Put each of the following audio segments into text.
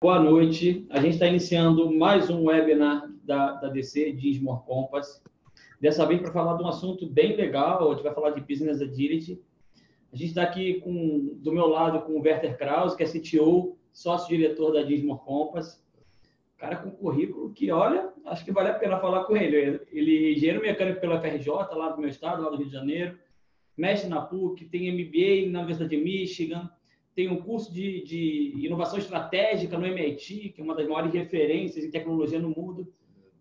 Boa noite. A gente está iniciando mais um webinar da DC, Diz More Compass. Dessa vez para falar de um assunto bem legal. A gente vai falar de Business Agility. A gente está aqui do meu lado com o Werther Krause, que é CTO, sócio-diretor da Diz More Compass. Cara com currículo que, olha, acho que vale a pena falar com ele. Ele é engenheiro mecânico pela FRJ, lá do meu estado, lá do Rio de Janeiro. Mestre na PUC, tem MBA na Universidade de Michigan, tem um curso de inovação estratégica no MIT, que é uma das maiores referências em tecnologia no mundo,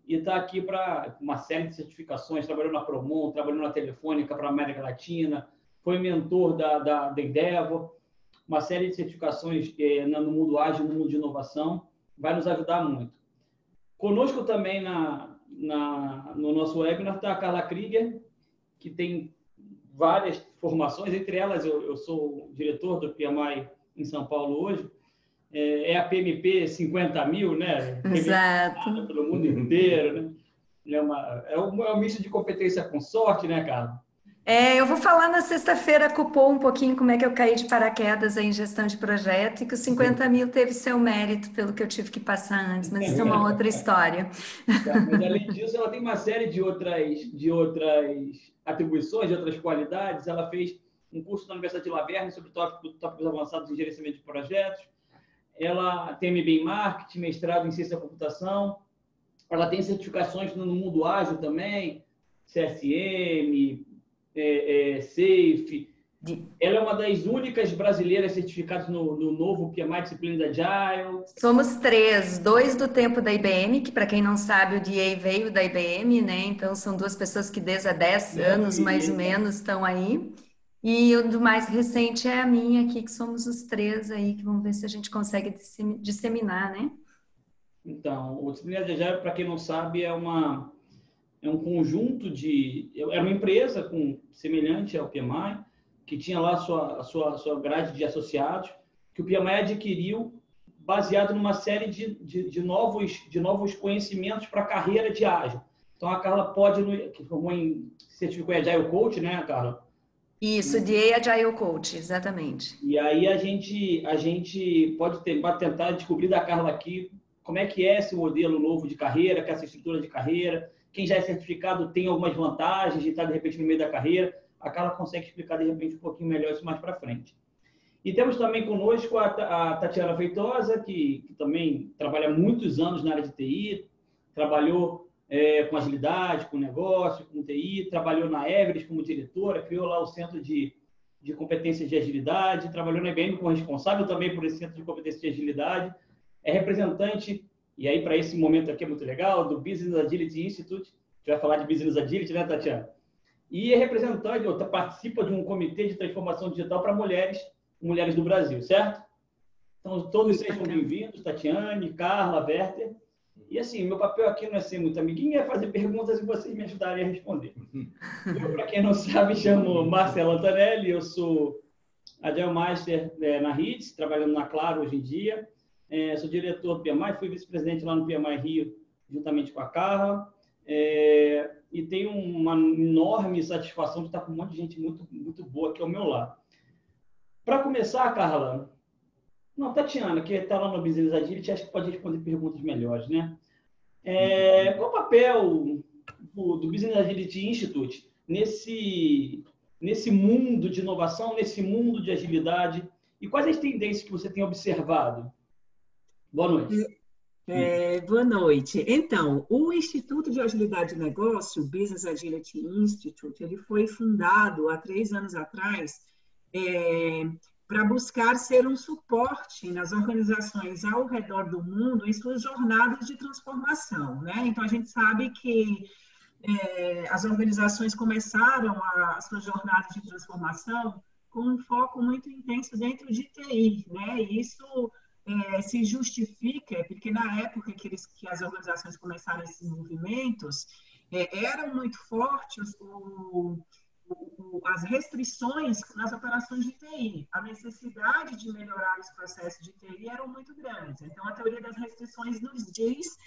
e está aqui para uma série de certificações, trabalhou na Promon, trabalhou na Telefônica para a América Latina, foi mentor da Endeavor, uma série de certificações no mundo ágil, no mundo de inovação, vai nos ajudar muito. Conosco também no nosso webinar está a Carla Krieger, que tem várias formações, entre elas eu sou diretor do PMI em São Paulo hoje, é a PMP 50.000, né? Exato. Pelo mundo inteiro, né? É um misto de competência com sorte, né, Carla? Eu vou falar na sexta-feira, cupom um pouquinho como é que eu caí de paraquedas aí em gestão de projeto e que os 50.000 teve seu mérito pelo que eu tive que passar antes, mas isso é uma outra história. Mas, além disso, ela tem uma série de outras atribuições, de outras qualidades. Ela fez um curso na Universidade de Laverne sobre tópicos avançados em gerenciamento de projetos. Ela tem MBA em Marketing, mestrado em Ciência da Computação. Ela tem certificações no mundo ágil também, CSM, SAFe. Ela é uma das únicas brasileiras certificadas no novo PMI Disciplina de Agile. Somos 3, 2 do tempo da IBM, que para quem não sabe, o DA veio da IBM, né? Então são duas pessoas que desde há 10 anos, mais ou menos, estão aí. E o do mais recente é a minha aqui, que somos os 3 aí, que vamos ver se a gente consegue disseminar, né? Então, o Disciplina de Agile, para quem não sabe, é um conjunto era uma empresa semelhante ao PMI, que tinha lá a sua grade de associados, que o PMI adquiriu baseado numa série de novos conhecimentos para a carreira de ágil. Então, a Carla que certificou em Agile Coach, né, Carla? Isso, DA Agile Coach, exatamente. E aí a gente pode tentar descobrir da Carla aqui como é que é esse modelo novo de carreira, que é essa estrutura de carreira. Quem já é certificado tem algumas vantagens de estar, de repente, no meio da carreira. A Carla consegue explicar, de repente, um pouquinho melhor isso mais para frente. E temos também conosco a Tatiana Feitosa, que também trabalha há muitos anos na área de TI, trabalhou com agilidade, com negócio, com TI, trabalhou na Everest como diretora, criou lá o Centro de Competências de Agilidade, trabalhou na IBM como responsável também por esse Centro de Competências de Agilidade, é representante, e aí para esse momento aqui é muito legal, do Business Agility Institute, a gente vai falar de Business Agility, né, Tatiana? E é representante, participa de um comitê de transformação digital para mulheres do Brasil, certo? Então, todos sejam bem-vindos, Tatiane, Carla, Werther. E assim, meu papel aqui não é ser muito amiguinho, é fazer perguntas e vocês me ajudarem a responder. Eu, para quem não sabe, me chamo Marcelo Antonelli, eu sou Agile Master na RITS, trabalhando na Claro hoje em dia. Sou diretor do PMI, fui vice-presidente lá no PMI Rio, juntamente com a Carla. E tenho uma enorme satisfação de estar com um monte de gente muito, muito boa aqui ao meu lado. Para começar, Carla, Tatiana, que está lá no Business Agility, acho que pode responder perguntas melhores, né? Qual o papel do Business Agility Institute nesse mundo de inovação, nesse mundo de agilidade? E quais as tendências que você tem observado? Boa noite. Boa noite. Então, o Instituto de Agilidade de Negócio, o Business Agility Institute, ele foi fundado há 3 anos atrás para buscar ser um suporte nas organizações ao redor do mundo em suas jornadas de transformação, né? Então, a gente sabe que as organizações começaram as suas jornadas de transformação com um foco muito intenso dentro de TI, né? E isso se justifica, porque na época que as organizações começaram esses movimentos, eram muito fortes as restrições nas operações de TI. A necessidade de melhorar os processos de TI eram muito grandes. Então, a teoria das restrições nos diz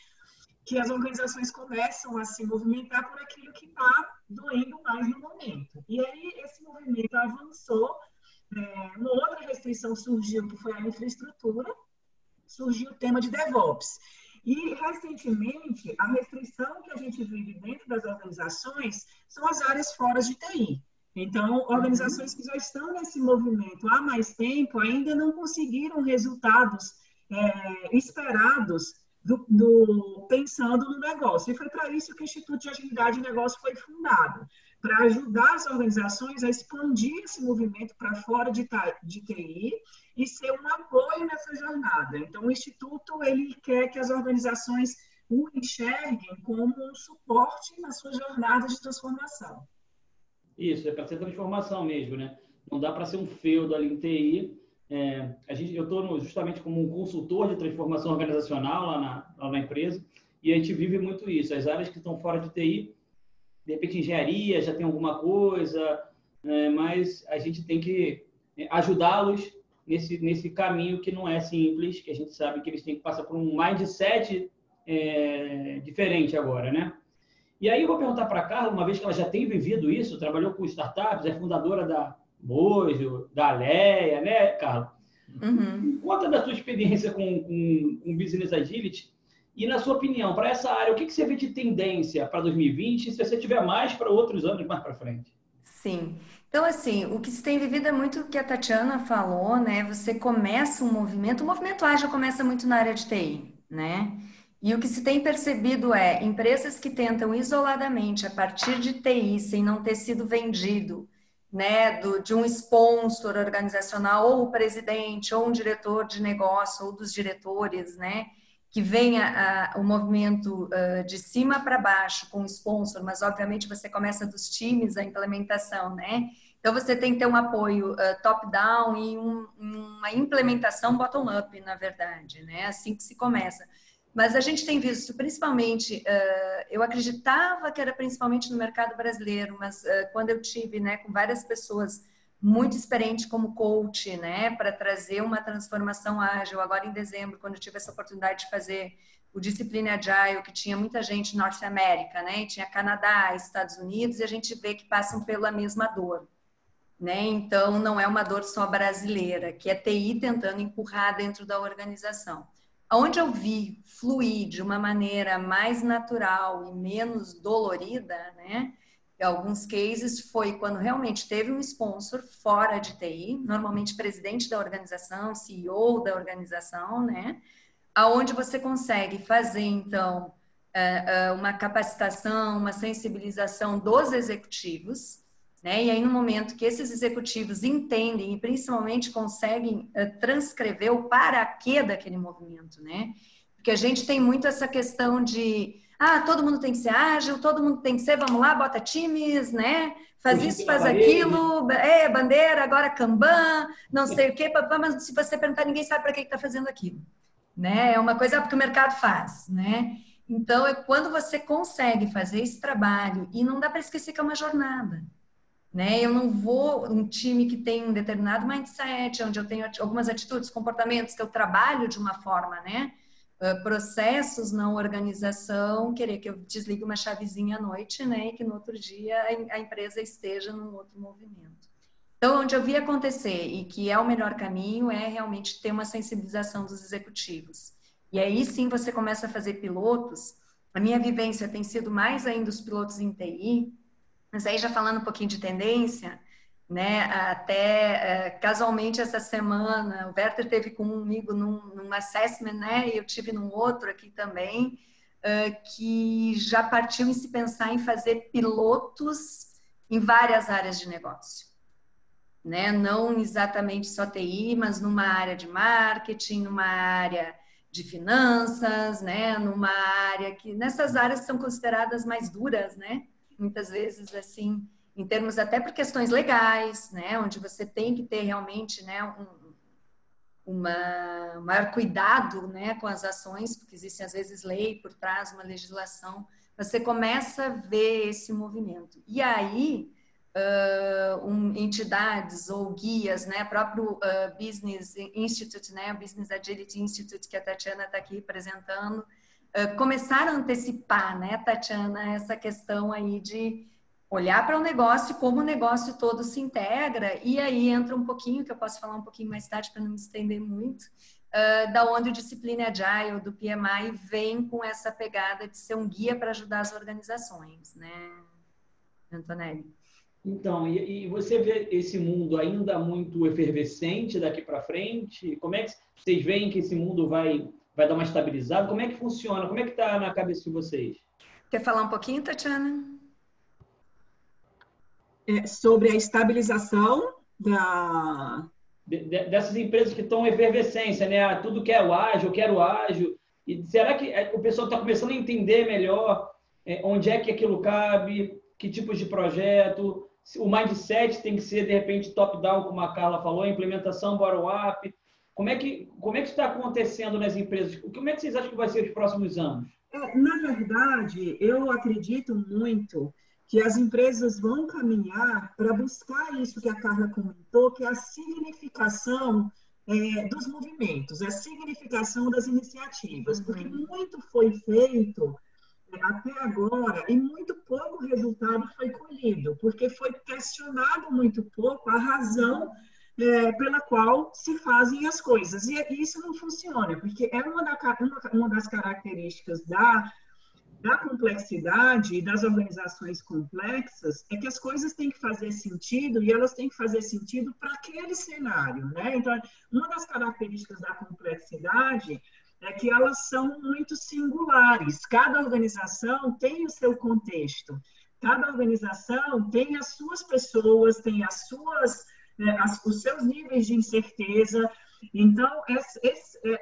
que as organizações começam a se movimentar por aquilo que está doendo mais no momento. E aí, esse movimento avançou. Uma outra restrição surgiu, que foi a infraestrutura. surgiu o tema de DevOps. E, recentemente, a restrição que a gente vive dentro das organizações são as áreas fora de TI. Então, organizações que já estão nesse movimento há mais tempo ainda não conseguiram resultados esperados pensando no negócio. E foi para isso que o Instituto de Agilidade de Negócio foi fundado, para ajudar as organizações a expandir esse movimento para fora de TI e ser um apoio nessa jornada. Então, o Instituto ele quer que as organizações o enxerguem como um suporte na sua jornada de transformação. Isso, é para ser transformação mesmo, né? Não dá para ser um feudo ali em TI. Eu estou justamente como um consultor de transformação organizacional lá na empresa, e a gente vive muito isso. As áreas que estão fora de TI, de repente engenharia já tem alguma coisa, mas a gente tem que ajudá-los nesse caminho que não é simples, que a gente sabe que eles têm que passar por um mindset diferente agora, né? E aí eu vou perguntar para a Carla, uma vez que ela já tem vivido isso, trabalhou com startups, é fundadora da Mojo, da Alea, né, Carla? Uhum. Conta da sua experiência com Business Agility e, na sua opinião, para essa área, o que você vê de tendência para 2020 e se você tiver mais para outros anos mais para frente? Sim. Então, assim, o que se tem vivido é muito o que a Tatiana falou, né? Você começa o movimento ágil começa muito na área de TI, né? E o que se tem percebido é empresas que tentam isoladamente, a partir de TI, sem não ter sido vendido, né, de um sponsor organizacional, ou o presidente, ou um diretor de negócio, ou dos diretores, né, que venha o movimento de cima para baixo com o sponsor, mas obviamente você começa dos times a implementação, né? Então você tem que ter um apoio top-down e uma implementação bottom-up, na verdade, né? Assim que se começa. Mas a gente tem visto, principalmente, eu acreditava que era principalmente no mercado brasileiro, mas quando eu tive, né, com várias pessoas muito experientes como coach, né, para trazer uma transformação ágil, agora em dezembro, quando eu tive essa oportunidade de fazer o Discipline Agile, que tinha muita gente Norte América, né, e tinha Canadá, Estados Unidos, e a gente vê que passam pela mesma dor, né, então não é uma dor só brasileira, que é TI tentando empurrar dentro da organização. Onde eu vi fluir de uma maneira mais natural e menos dolorida, né? Em alguns cases foi quando realmente teve um sponsor fora de TI, normalmente presidente da organização, CEO da organização, né? Aonde você consegue fazer, então, uma capacitação, uma sensibilização dos executivos, né? E aí, no momento que esses executivos entendem e principalmente conseguem transcrever o para quê daquele movimento, né? Porque a gente tem muito essa questão de todo mundo tem que ser ágil, todo mundo tem que ser, vamos lá, bota times, né? Faz isso, faz aquilo, bandeira, agora Kanban, não sei o quê, mas se você perguntar, ninguém sabe para que está fazendo aquilo, né? É uma coisa porque o mercado faz, né? Então, é quando você consegue fazer esse trabalho, e não dá para esquecer que é uma jornada, né? Eu não vou um time que tem um determinado mindset, onde eu tenho algumas atitudes, comportamentos que eu trabalho de uma forma, né? Processos na organização, querer que eu desligue uma chavezinha à noite, né? E que no outro dia a empresa esteja num outro movimento. Então, onde eu vi acontecer e que é o melhor caminho é realmente ter uma sensibilização dos executivos. E aí sim você começa a fazer pilotos. A minha vivência tem sido mais ainda os pilotos em TI, mas aí já falando um pouquinho de tendência, né? Até casualmente essa semana, o Werther teve comigo num assessment, né? E eu tive num outro aqui também, que já partiu em se pensar em fazer pilotos em várias áreas de negócio, né? Não exatamente só TI, mas numa área de marketing, numa área de finanças, né? Numa área que nessas áreas são consideradas mais duras, né? Muitas vezes, assim, em termos até por questões legais, né, onde você tem que ter realmente, né, um maior cuidado, né, com as ações, porque existe às vezes lei por trás, uma legislação, você começa a ver esse movimento. E aí, entidades ou guias, né, próprio Business Institute, né, Business Agility Institute, que a Tatiana está aqui apresentando, começaram a antecipar, né, Tatiana, essa questão aí de olhar para o negócio, como o negócio todo se integra, e aí entra um pouquinho, que eu posso falar um pouquinho mais tarde para não me estender muito, da onde o Discipline Agile, do PMI, vem com essa pegada de ser um guia para ajudar as organizações, né, Antonelli? Então, e você vê esse mundo ainda muito efervescente daqui para frente? Como é que vocês veem que esse mundo vai dar uma estabilizada? Como é que funciona? Como é que está na cabeça de vocês? Quer falar um pouquinho, Tatiana? Sobre a estabilização dessas empresas que estão em efervescência, né? Tudo quero ágil. E será que o pessoal está começando a entender melhor onde é que aquilo cabe, que tipos de projeto? O mindset tem que ser, de repente, top-down, como a Carla falou, a implementação bottom-up. Como é que está acontecendo nas empresas? Como é que vocês acham que vai ser os próximos anos? Na verdade, eu acredito muito que as empresas vão caminhar para buscar isso que a Carla comentou, que é a significação dos movimentos, a significação das iniciativas, porque muito foi feito até agora e muito pouco resultado foi colhido, porque foi questionado muito pouco a razão pela qual se fazem as coisas. E isso não funciona, porque é uma das características da complexidade e das organizações complexas, é que as coisas têm que fazer sentido e elas têm que fazer sentido para aquele cenário, né? Então, uma das características da complexidade é que elas são muito singulares. Cada organização tem o seu contexto, cada organização tem as suas pessoas, tem os seus níveis de incerteza. Então,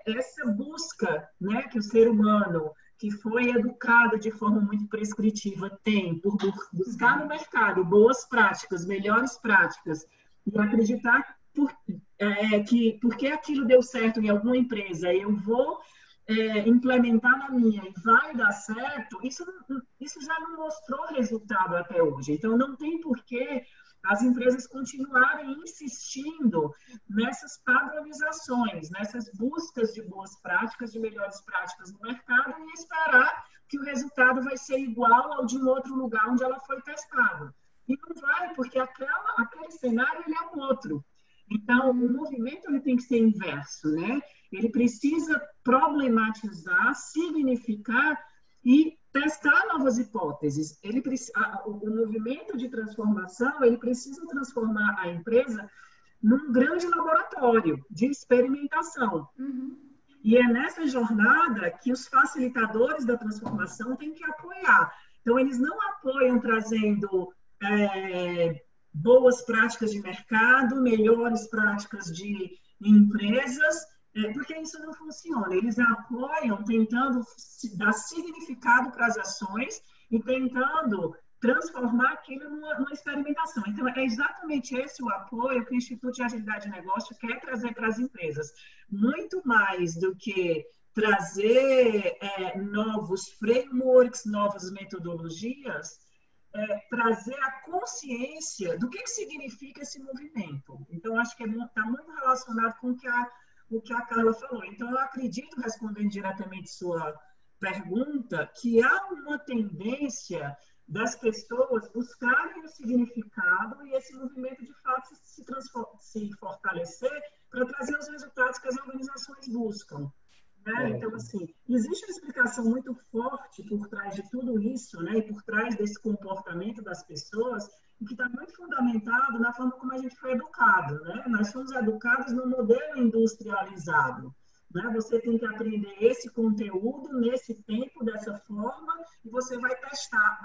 essa busca, né, que o ser humano, que foi educado de forma muito prescritiva, tem por buscar no mercado boas práticas, melhores práticas, e acreditar que porque aquilo deu certo em alguma empresa, eu vou implementar na minha e vai dar certo, isso já não mostrou resultado até hoje. Então, não tem porquê as empresas continuarem insistindo nessas padronizações, nessas buscas de boas práticas, de melhores práticas no mercado e esperar que o resultado vai ser igual ao de um outro lugar onde ela foi testada. E não vai, porque aquele cenário ele é um outro. Então, o movimento ele tem que ser inverso, né? Ele precisa problematizar, significar e testar novas hipóteses. O movimento de transformação, ele precisa transformar a empresa num grande laboratório de experimentação. E é nessa jornada que os facilitadores da transformação têm que apoiar. Então, eles não apoiam trazendo boas práticas de mercado, melhores práticas de empresas, porque isso não funciona. Eles apoiam tentando dar significado para as ações e tentando transformar aquilo numa experimentação. Então, é exatamente esse o apoio que o Instituto de Agilidade e Negócio quer trazer para as empresas. Muito mais do que trazer novos frameworks, novas metodologias, trazer a consciência do que significa esse movimento. Então, acho que está muito relacionado com o que a Carla falou. Então, eu acredito, respondendo diretamente sua pergunta, que há uma tendência das pessoas buscarem o significado e esse movimento, de fato, se fortalecer para trazer os resultados que as organizações buscam. Né? Então, assim, existe uma explicação muito forte por trás de tudo isso, né? E por trás desse comportamento das pessoas, e que está muito fundamentado na forma como a gente foi educado, né? Nós fomos educados no modelo industrializado, né? Você tem que aprender esse conteúdo nesse tempo, dessa forma, e você vai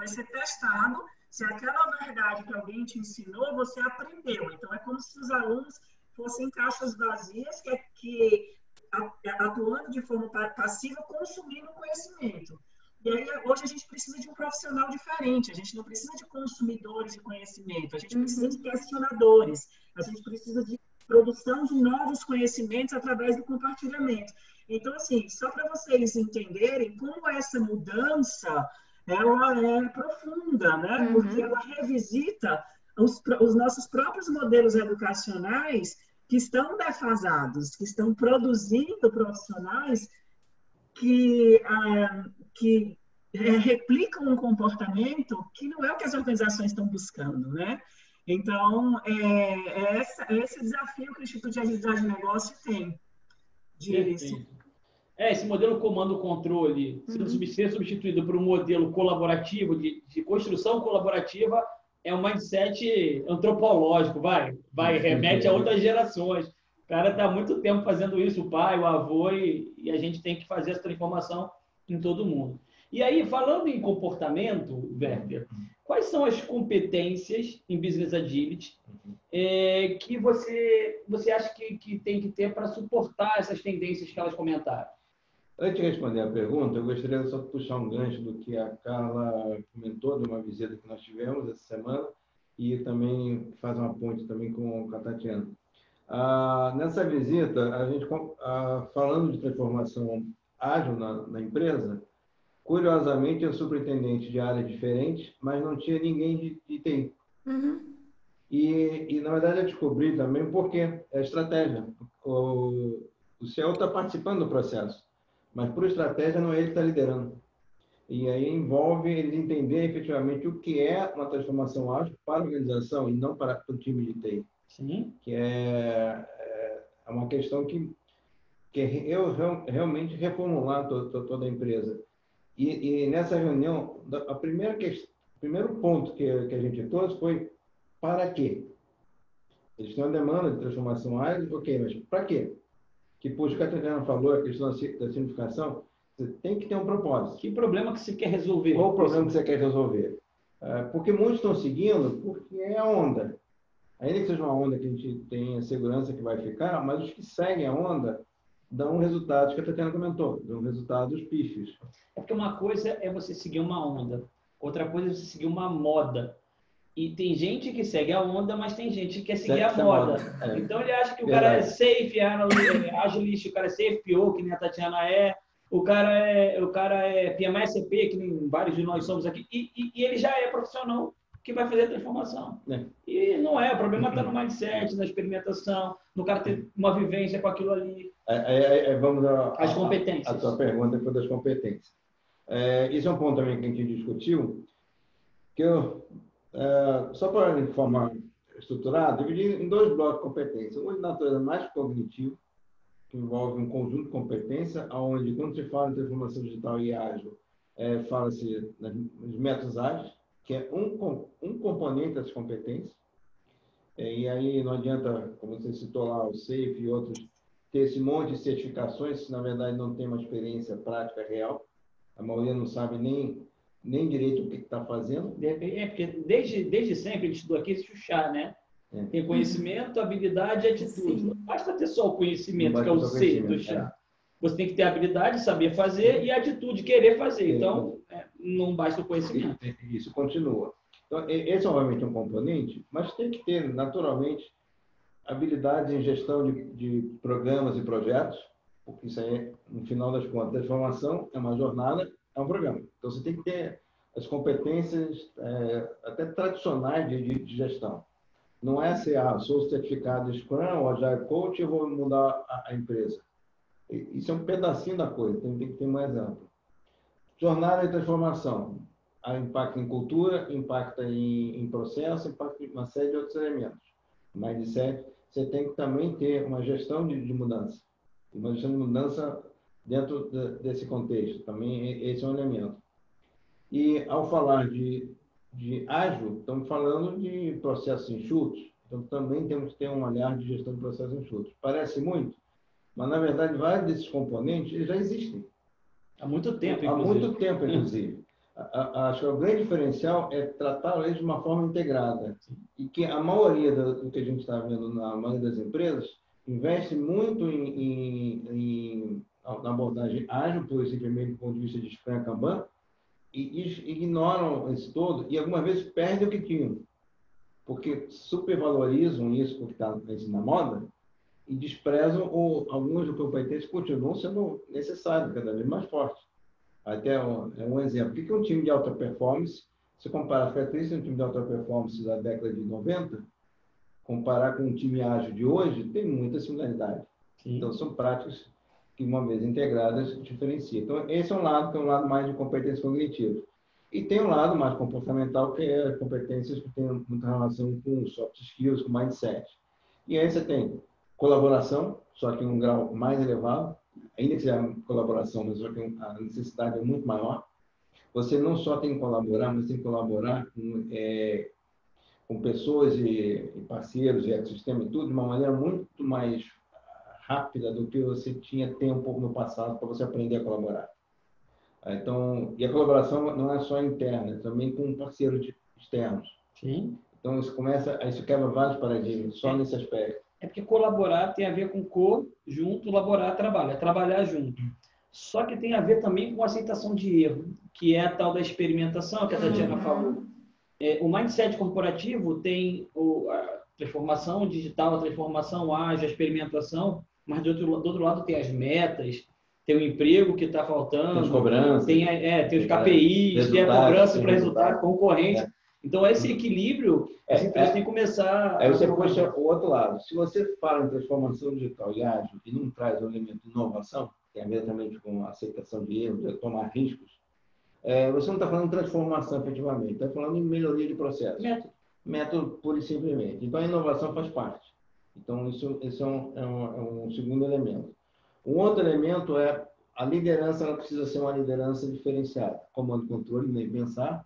ser testado se aquela verdade que alguém te ensinou, você aprendeu. Então, é como se os alunos fossem caixas vazias que atuando de forma passiva, consumindo conhecimento. E aí, hoje, a gente precisa de um profissional diferente, a gente não precisa de consumidores de conhecimento, a gente precisa de questionadores, a gente precisa de produção de novos conhecimentos através do compartilhamento. Então, assim, só para vocês entenderem como essa mudança, ela é profunda, né? Porque ela revisita os nossos próprios modelos educacionais que estão defasados, que estão produzindo profissionais que replicam um comportamento que não é o que as organizações estão buscando, né? Então, esse desafio que o Instituto de Agilidade e Negócio tem, Perfeito. Esse modelo comando-controle ser substituído por um modelo colaborativo, de construção colaborativa, é um mindset antropológico, remete a outras gerações. O cara está há muito tempo fazendo isso, o pai, o avô, e a gente tem que fazer essa transformação em todo mundo. E aí, falando em comportamento, Werther, quais são as competências em Business Agility que você acha que tem que ter para suportar essas tendências que elas comentaram? Antes de responder a pergunta, eu gostaria só de puxar um gancho do que a Carla comentou, de uma visita que nós tivemos essa semana, e também faz uma ponte também com a Tatiana. Nessa visita, a gente, falando de transformação ágil na empresa, curiosamente, eu superintendente de áreas diferentes, mas não tinha ninguém de TI. Uhum. E, na verdade, eu descobri também porque é estratégia. O CEO está participando do processo, mas por estratégia não é ele que está liderando. E aí envolve ele entender efetivamente o que é uma transformação ágil para a organização e não para o time de TI. Sim. Que é uma questão que eu realmente reformular toda a empresa. E nessa reunião, o primeiro ponto que a gente trouxe foi para quê? Eles têm uma demanda de transformação ágil, ok, mas para quê? Que, puxa, o que a Tatiana falou, a questão da simplificação, você tem que ter um propósito. Que problema que você quer resolver? Qual o problema que você quer resolver? Porque muitos estão seguindo porque é a onda. Ainda que seja uma onda que a gente tem a segurança que vai ficar, mas os que seguem a onda dão resultados que a Tatiana comentou, dão resultados pífios. É porque uma coisa é você seguir uma onda, outra coisa é você seguir uma moda. E tem gente que segue a onda, mas tem gente que quer seguir a moda. Então ele acha que o cara é safe, agilista, o cara é safe, PO, que nem a Tatiana é, o cara é PMSCP, que nem vários de nós somos aqui, e ele já é profissional que vai fazer a transformação. E não é, o problema está no mindset, na experimentação, no cara ter uma vivência com aquilo ali. Vamos às competências. A tua pergunta foi das competências. Isso é um ponto também que a gente discutiu, que só para de forma estruturada, dividi em 2 blocos de competências. Um de natureza mais cognitivo, que envolve um conjunto de competências, onde, quando se fala em transformação digital e ágil, fala-se nos métodos ágeis, que é um componente das competências. E aí não adianta, como você citou lá, o SAFe e outros, ter esse monte de certificações, se na verdade não tem uma experiência prática real. A maioria não sabe nem direito o que está fazendo. Porque desde sempre a gente estudou aqui esse chá, né? Tem conhecimento, habilidade e atitude. Sim. Não basta ter só o conhecimento, que é o C do chá. Você tem que ter a habilidade, saber fazer, e a atitude, querer fazer. Então, não basta o conhecimento. Isso continua. Então, esse é obviamente um componente, mas tem que ter, naturalmente, habilidades em gestão de programas e projetos, porque isso aí, no final das contas, a transformação é uma jornada, é um programa. Então, você tem que ter as competências até tradicionais de gestão. Não é ser, sou certificado Scrum ou Agile Coach e vou mudar a empresa. Isso é um pedacinho da coisa, tem que ter mais amplo. Jornada de transformação. Há impacto em cultura, impacta em processo, impacta em uma série de outros elementos. Mindset, você tem que também ter uma gestão de mudança. Uma gestão de mudança dentro desse contexto. Também esse é um elemento. E, ao falar de ágil, estamos falando de processos enxutos. Então, também temos que ter um olhar de gestão de processos enxutos. Parece muito, mas, na verdade, vários desses componentes eles já existem. Há muito tempo, inclusive. Há muito tempo, inclusive. Acho que o grande diferencial é tratar eles de uma forma integrada. E que a maioria do que a gente está vendo na maioria das empresas investe muito na abordagem ágil, por simplesmente do ponto de vista de Scrum Kanban, e ignoram esse todo e algumas vezes perdem o que tinham. Porque supervalorizam isso porque está na moda e desprezam algumas competências que continuam sendo necessárias, cada vez mais fortes. Até um exemplo. O que é um time de alta performance? Se comparar as características de um time de alta performance da década de 90, comparar com um time ágil de hoje, tem muita similaridade. Sim. Então, são práticas que, uma vez integradas, diferenciam. Então, esse é um lado, que é um lado mais de competência cognitiva. E tem um lado mais comportamental, que é competências que têm muita relação com soft skills, com mindset. E aí você tem colaboração, só que em um grau mais elevado, ainda que seja colaboração, mas só que a necessidade é muito maior. Você não só tem que colaborar, mas tem que colaborar com pessoas e parceiros e ecossistema e tudo de uma maneira muito mais rápida do que você tinha tempo no passado para você aprender a colaborar. Então, e a colaboração não é só interna, é também com parceiros externos. Sim. Então, isso quebra vários paradigmas, só nesse aspecto. É porque colaborar tem a ver com junto, laborar, trabalho, é trabalhar junto. Só que tem a ver também com aceitação de erro, que é a tal da experimentação que a Tatiana falou. O mindset corporativo tem a transformação digital, a transformação ágil, a experimentação, mas do outro lado tem as metas, tem o emprego que está faltando, tem as cobranças, tem os KPIs, tem a cobrança para resultado concorrente. Então, esse equilíbrio, as empresas têm que começar... Aí você puxa o outro lado. Se você fala em transformação digital e ágil e não traz o elemento de inovação, que é diretamente com a aceitação de erros, de tomar riscos, você não está falando de transformação, efetivamente. Está falando em melhoria de processo. Método, pura e simplesmente. Então, a inovação faz parte. Então, isso é um segundo elemento. Um outro elemento é a liderança, ela precisa ser uma liderança diferenciada. Comando e controle, nem pensar.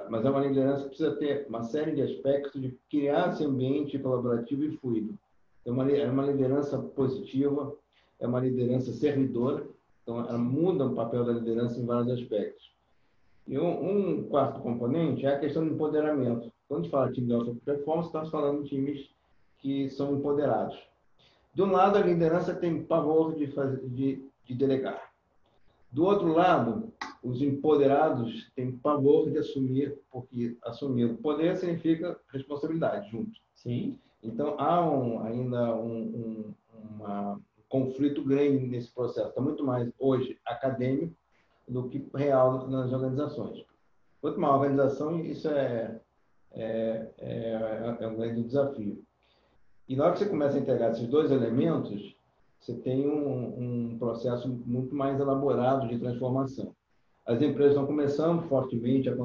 Mas é uma liderança que precisa ter uma série de aspectos de criar esse ambiente colaborativo e fluido. É uma liderança positiva, é uma liderança servidora, então ela muda o papel da liderança em vários aspectos. E um quarto componente é a questão do empoderamento. Quando a gente fala de time de alta performance, estamos falando de times que são empoderados. De um lado, a liderança tem pavor de delegar. Do outro lado, os empoderados têm pavor de assumir, porque assumir o poder significa responsabilidade junto. Sim. Então, há ainda um conflito grande nesse processo. Está muito mais, hoje, acadêmico do que real nas organizações. Quanto maior a organização, isso é um grande desafio. E na hora que você começa a integrar esses dois elementos, você tem um processo muito mais elaborado de transformação. As empresas estão começando fortemente a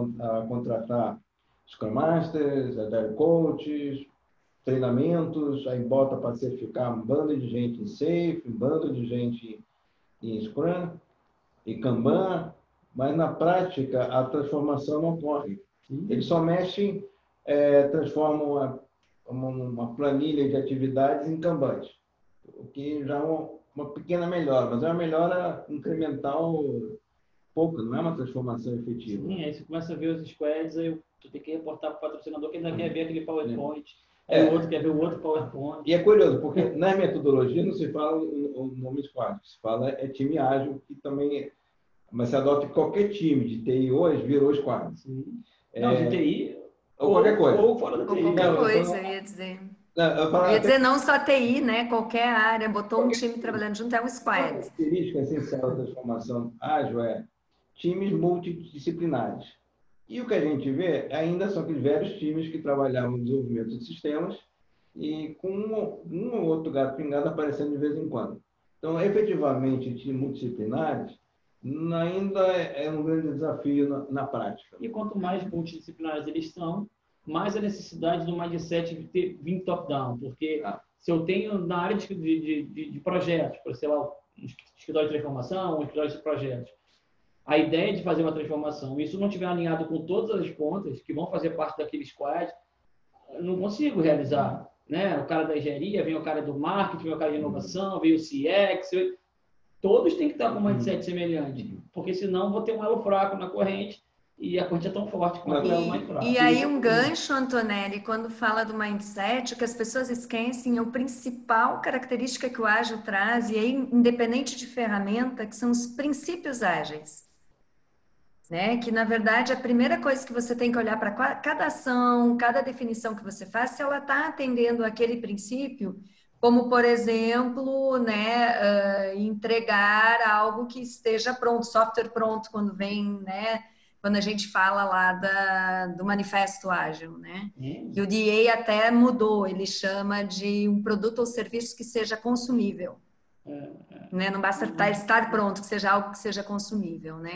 contratar Scrum Masters, Agile Coaches, treinamentos, aí bota para certificar um bando de gente em Safe, um bando de gente em Scrum e Kanban, mas na prática a transformação não ocorre. Eles só mexem, transformam uma planilha de atividades em Kanban, o que já é uma pequena melhora, mas é uma melhora incremental pouca, não é uma transformação efetiva. Sim, aí você começa a ver os squads, aí tu tem que reportar para o patrocinador que ainda quer ver aquele PowerPoint, aí o outro quer ver o outro PowerPoint. E é curioso, porque na metodologia não se fala o nome squad, se fala time ágil, que também mas se adota em qualquer time de TI hoje, virou squad. Não, de TI ou qualquer coisa. Ou fora da TI. Ou qualquer coisa, eu ia dizer. Eu ia dizer não só TI, né? Qualquer área, botou um time trabalhando junto, é um squad. A característica essencial da transformação ágil é times multidisciplinares. E o que a gente vê ainda são aqueles velhos times que trabalhavam no desenvolvimento de sistemas e com um ou outro gato pingado aparecendo de vez em quando. Então, efetivamente, times multidisciplinares ainda é um grande desafio na prática. E quanto mais multidisciplinares eles são, mais a necessidade do mindset de vir top-down. Porque se eu tenho na área de projetos, por sei lá, um escritório de transformação, um escritório de projetos, a ideia de fazer uma transformação, isso não estiver alinhado com todas as pontas que vão fazer parte daquele squad, eu não consigo realizar. Né? O cara da engenharia, vem o cara do marketing, vem o cara de inovação, vem o CX, todos têm que estar com um mindset semelhante, porque senão vou ter um elo fraco na corrente e a corrente é tão forte quanto o elo mais fraco. E aí um gancho, Antonelli, quando fala do mindset, o que as pessoas esquecem é a principal característica que o ágil traz, e aí independente de ferramenta, que são os princípios ágeis. Né? Que, na verdade, a primeira coisa que você tem que olhar para cada ação, cada definição que você faz, se ela está atendendo aquele princípio, como, por exemplo, né, entregar algo que esteja pronto, software pronto, quando vem, né, quando a gente fala lá do manifesto ágil, né? Que o DA até mudou, ele chama de um produto ou serviço que seja consumível. Né? Não basta estar pronto, que seja algo que seja consumível, né?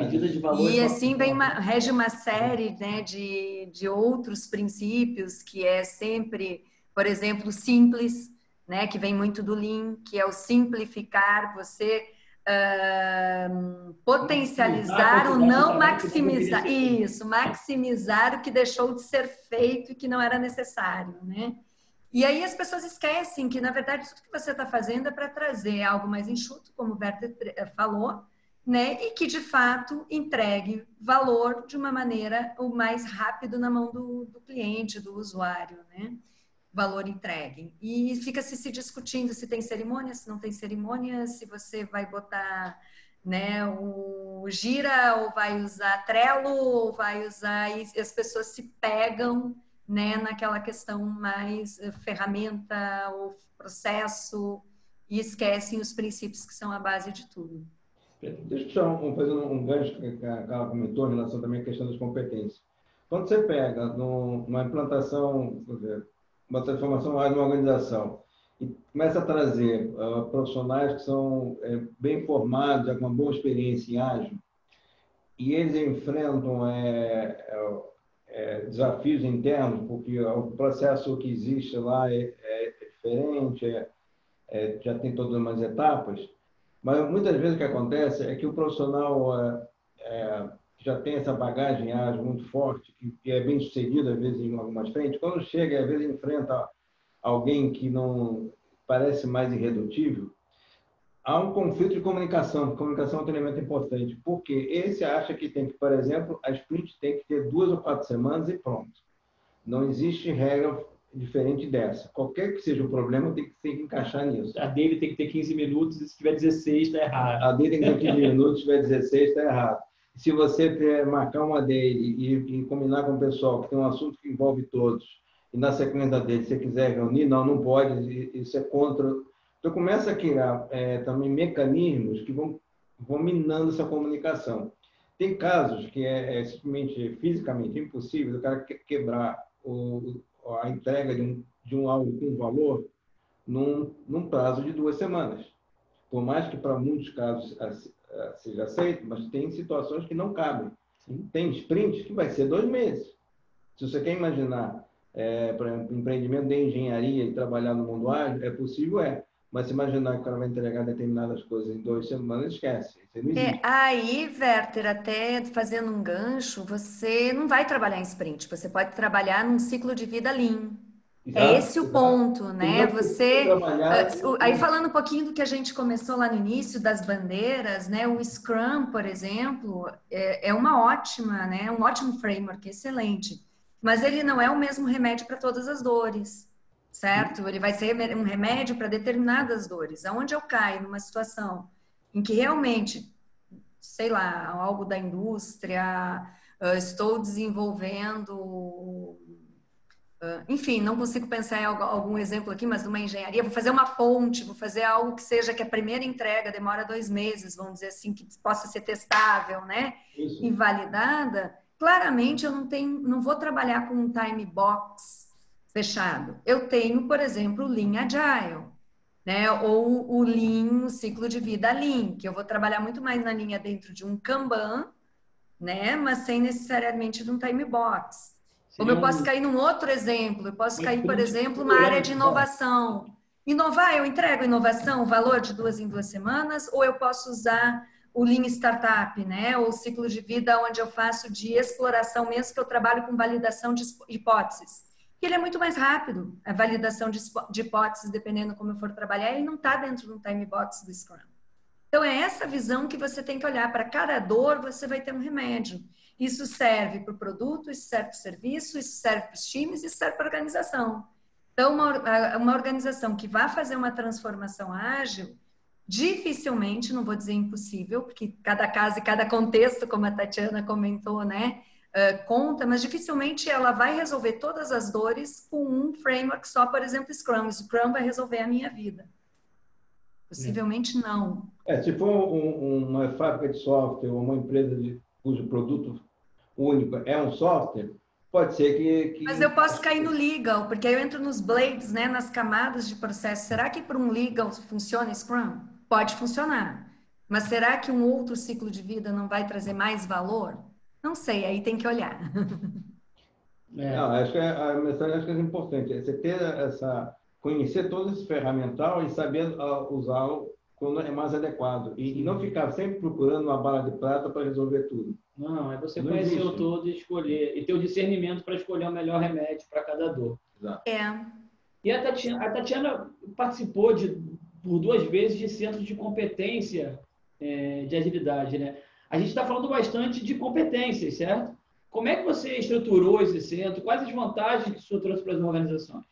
E assim rege uma série, né, de outros princípios que é sempre, por exemplo, simples, né? Que vem muito do Lean, que é o simplificar, você potencializar ou não maximizar. Isso, maximizar o que deixou de ser feito e que não era necessário, né? E aí as pessoas esquecem que, na verdade, tudo que você está fazendo é para trazer algo mais enxuto, como o Werther falou, né? E que, de fato, entregue valor de uma maneira o mais rápido na mão do cliente, do usuário, né? Valor entregue. E fica-se se discutindo se tem cerimônia, se não tem cerimônia, se você vai botar, né, o Gira, ou vai usar Trello, ou vai usar... E as pessoas se pegam, né, naquela questão mais ferramenta ou processo e esquecem os princípios que são a base de tudo. Deixa eu fazer um gancho que a Carla comentou em relação também à questão das competências. Quando você pega numa implantação, uma transformação de uma organização e começa a trazer profissionais que são bem formados, com uma boa experiência em ágil, e eles enfrentam desafios internos, porque o processo que existe lá é diferente, já tem todas umas etapas, mas muitas vezes o que acontece é que o profissional que já tem essa bagagem ágil muito forte, que é bem sucedido às vezes em algumas frentes, quando chega às vezes enfrenta alguém que não parece mais irredutível, há um conflito de comunicação. Comunicação é um elemento importante, porque esse acha que tem que, por exemplo, a sprint tem que ter 2 ou 4 semanas e pronto. Não existe regra diferente dessa. Qualquer que seja o problema, tem que encaixar nisso. A dele tem que ter 15 minutos e se tiver 16, está errado. A dele tem que ter 15 minutos, se tiver 16, está errado. Se você marcar uma dele e combinar com o pessoal que tem um assunto que envolve todos, e na sequência dele, se você quiser reunir, não pode, isso é contra. Então, começa a criar também mecanismos que vão minando essa comunicação. Tem casos que é simplesmente fisicamente impossível o cara quebrar a entrega de um algo com valor num prazo de 2 semanas. Por mais que para muitos casos seja aceito, mas tem situações que não cabem. Tem sprints que vai ser 2 meses. Se você quer imaginar, por exemplo, empreendimento de engenharia e trabalhar no mundo ágil, é possível, mas se imaginar que o cara vai entregar determinadas coisas em 2 semanas, esquece. Isso não existe. Aí, Werther, até fazendo um gancho, você não vai trabalhar em sprint, você pode trabalhar num ciclo de vida Lean. Exato, É esse o ponto, né? Você, aí aí falando um pouquinho do que a gente começou lá no início, das bandeiras, né? O Scrum, por exemplo, é uma ótima, né? Um ótimo framework, excelente. Mas ele não é o mesmo remédio para todas as dores, certo? Ele vai ser um remédio para determinadas dores. Aonde eu caio numa situação em que realmente, sei lá, algo da indústria, estou desenvolvendo... Enfim, não consigo pensar em algum exemplo aqui, mas numa engenharia, vou fazer uma ponte, vou fazer algo que seja que a primeira entrega demora 2 meses, vamos dizer assim, que possa ser testável, né? Isso. E validada. Claramente, eu não vou trabalhar com um time box fechado. Eu tenho, por exemplo, o Lean Agile, né? Ou o Lean, o ciclo de vida Lean, que eu vou trabalhar muito mais na linha dentro de um Kanban, né? Mas sem necessariamente de um time box. Como eu posso cair num outro exemplo, eu posso cair, por exemplo, uma área de inovação. Inovar, eu entrego inovação, valor de 2 em 2 semanas, ou eu posso usar o Lean Startup, né? Ou o ciclo de vida, onde eu faço de exploração, mesmo que eu trabalho com validação de hipóteses. Porque ele é muito mais rápido, a validação de hipóteses, dependendo como eu for trabalhar, ele não está dentro de um time box do Scrum. Então, é essa visão que você tem que olhar. Para cada dor, você vai ter um remédio. Isso serve para o produto, isso serve para o serviço, isso serve para os times, isso serve para a organização. Então, uma organização que vai fazer uma transformação ágil, dificilmente, não vou dizer impossível, porque cada caso e cada contexto, como a Tatiana comentou, né, conta, mas dificilmente ela vai resolver todas as dores com um framework só, por exemplo, Scrum. Scrum vai resolver a minha vida. Possivelmente não. Se for uma fábrica de software ou uma empresa cujo produto único é um software, pode ser que... Mas eu posso cair no legal, porque aí eu entro nos blades, né, nas camadas de processo. Será que para um legal funciona Scrum? Pode funcionar. Mas será que um outro ciclo de vida não vai trazer mais valor? Não sei, aí tem que olhar. Não, acho que a mensagem é importante. Você ter essa conhecer todo esse ferramental e saber usá-lo quando é mais adequado. E não ficar sempre procurando uma bala de prata para resolver tudo. Não, é você Não conhecer o existe. todo e escolher, e ter o discernimento para escolher o melhor remédio para cada dor. Exato. E a Tatiana participou por 2 vezes de centros de competência de agilidade, né? A gente está falando bastante de competências, certo? Como é que você estruturou esse centro? Quais as vantagens que isso trouxe para as organizações?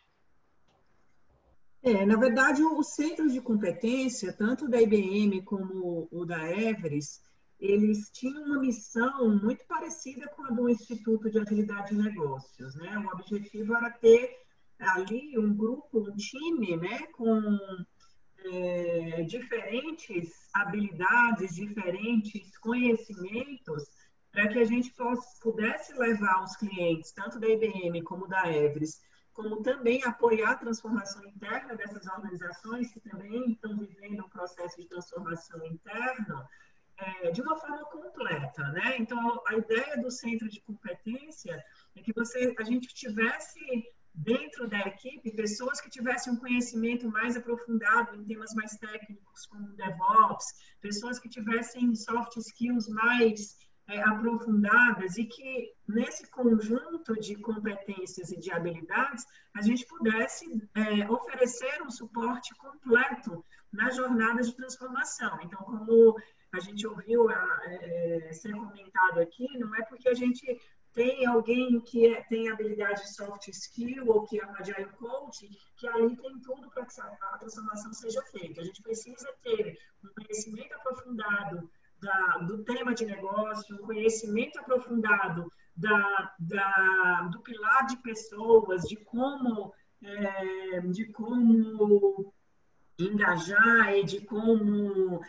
Na verdade, os centros de competência, tanto da IBM como o da Everest, eles tinham uma missão muito parecida com a do Instituto de Agilidade de Negócios, né? O objetivo era ter ali um grupo, um time, né, com diferentes habilidades, diferentes conhecimentos, para que a gente pudesse levar os clientes, tanto da IBM como da Everest, como também apoiar a transformação interna dessas organizações que também estão vivendo um processo de transformação interna, de uma forma completa, né? Então, a ideia do centro de competência é que a gente tivesse dentro da equipe pessoas que tivessem um conhecimento mais aprofundado em temas mais técnicos, como DevOps, pessoas que tivessem soft skills mais aprofundadas e que, nesse conjunto de competências e de habilidades, a gente pudesse oferecer um suporte completo nas jornadas de transformação. Então, como a gente ouviu ser comentado aqui, não é porque a gente tem alguém que tem habilidade de soft skill ou que é um agile coach, que aí tem tudo para que a transformação seja feita. A gente precisa ter um conhecimento aprofundado do tema de negócio, um conhecimento aprofundado do pilar de pessoas, de como engajar e de como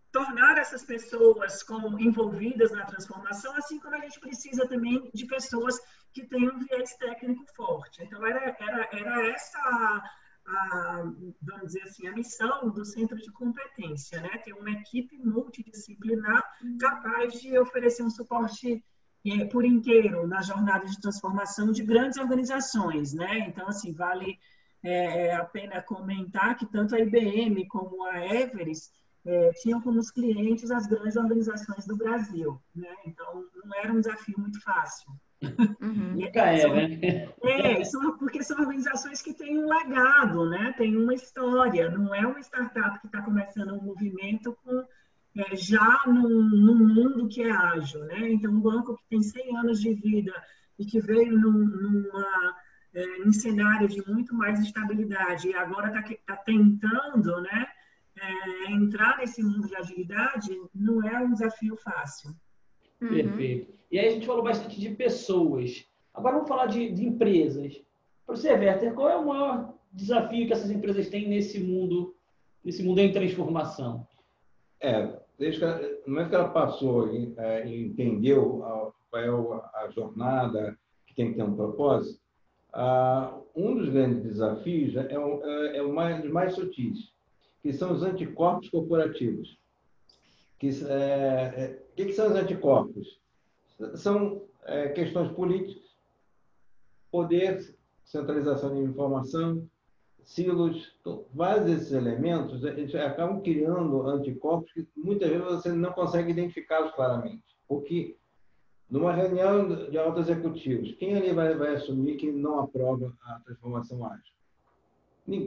tornar essas pessoas como envolvidas na transformação, assim como a gente precisa também de pessoas que tenham um viés técnico forte. Então, era essa, vamos dizer assim, a missão do centro de competência, né? Ter uma equipe multidisciplinar capaz de oferecer um suporte por inteiro na jornada de transformação de grandes organizações, né? Então, assim, vale a pena comentar que tanto a IBM como a Everest tinham como os clientes as grandes organizações do Brasil, né? Então, não era um desafio muito fácil. Nunca né? Porque são organizações que têm um legado, né? Tem uma história, não é uma startup que está começando um movimento já num mundo que é ágil, né? Então, um banco que tem 100 anos de vida e que veio num cenário de muito mais estabilidade e agora está tentando, né, entrar nesse mundo de agilidade, não é um desafio fácil. Perfeito. E aí a gente falou bastante de pessoas. Agora vamos falar de empresas. Para você, Werther, qual é o maior desafio que essas empresas têm nesse mundo em transformação? No momento que ela passou e entendeu qual é a jornada que tem que ter um propósito, um dos grandes desafios é um dos mais sutis, que são os anticorpos corporativos. O que são os anticorpos? São questões políticas, poder, centralização de informação, silos, vários desses elementos eles acabam criando anticorpos que muitas vezes você não consegue identificá-los claramente. Porque numa reunião de altos executivos, quem ali vai assumir que não aprova a transformação ágil?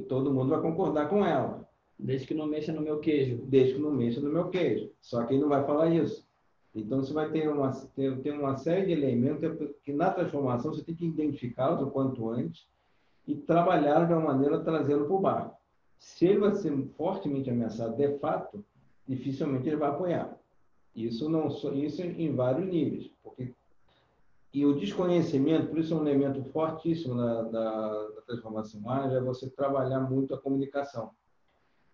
Todo mundo vai concordar com ela. Desde que não mexa no meu queijo. Desde que não mexa no meu queijo. Só que ele não vai falar isso. Então, você vai ter uma série de elementos que, na transformação, você tem que identificá-los o quanto antes e trabalhar de uma maneira trazê-lo para o barco. Se ele vai ser fortemente ameaçado de fato, dificilmente ele vai apoiar. Isso em vários níveis. E o desconhecimento, por isso é um elemento fortíssimo da transformação ágil, é você trabalhar muito a comunicação.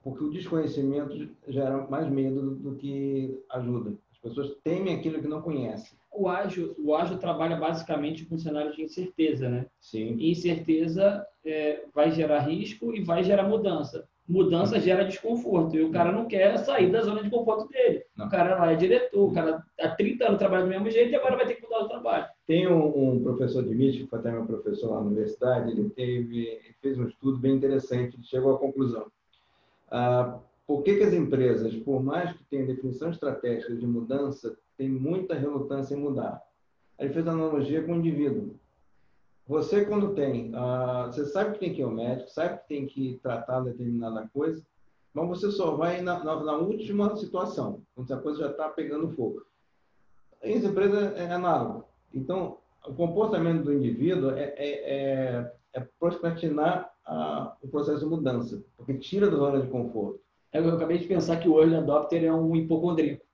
Porque o desconhecimento gera mais medo do que ajuda. As pessoas temem aquilo que não conhecem. O ágil trabalha basicamente com um cenário de incerteza, né? Sim. E incerteza vai gerar risco e vai gerar mudança. mudança gera desconforto. E o cara não quer sair da zona de conforto dele. Não. O cara lá é diretor, o cara há 30 anos trabalha do mesmo jeito e agora vai ter que mudar o trabalho. Tem um professor de mística, que foi até meu professor lá na universidade, ele fez um estudo bem interessante, ele chegou à conclusão. Por que as empresas, por mais que tenham definição estratégica de mudança, têm muita relutância em mudar? Ele fez analogia com o indivíduo. Você, quando você sabe que tem que ir ao médico, sabe que tem que tratar determinada coisa, mas você só vai na última situação, quando a coisa já está pegando fogo. Essa empresa é análogo. Então, o comportamento do indivíduo é procrastinar o processo de mudança, porque tira da zona de conforto. Eu acabei de pensar que o early adopter é um hipocondríaco.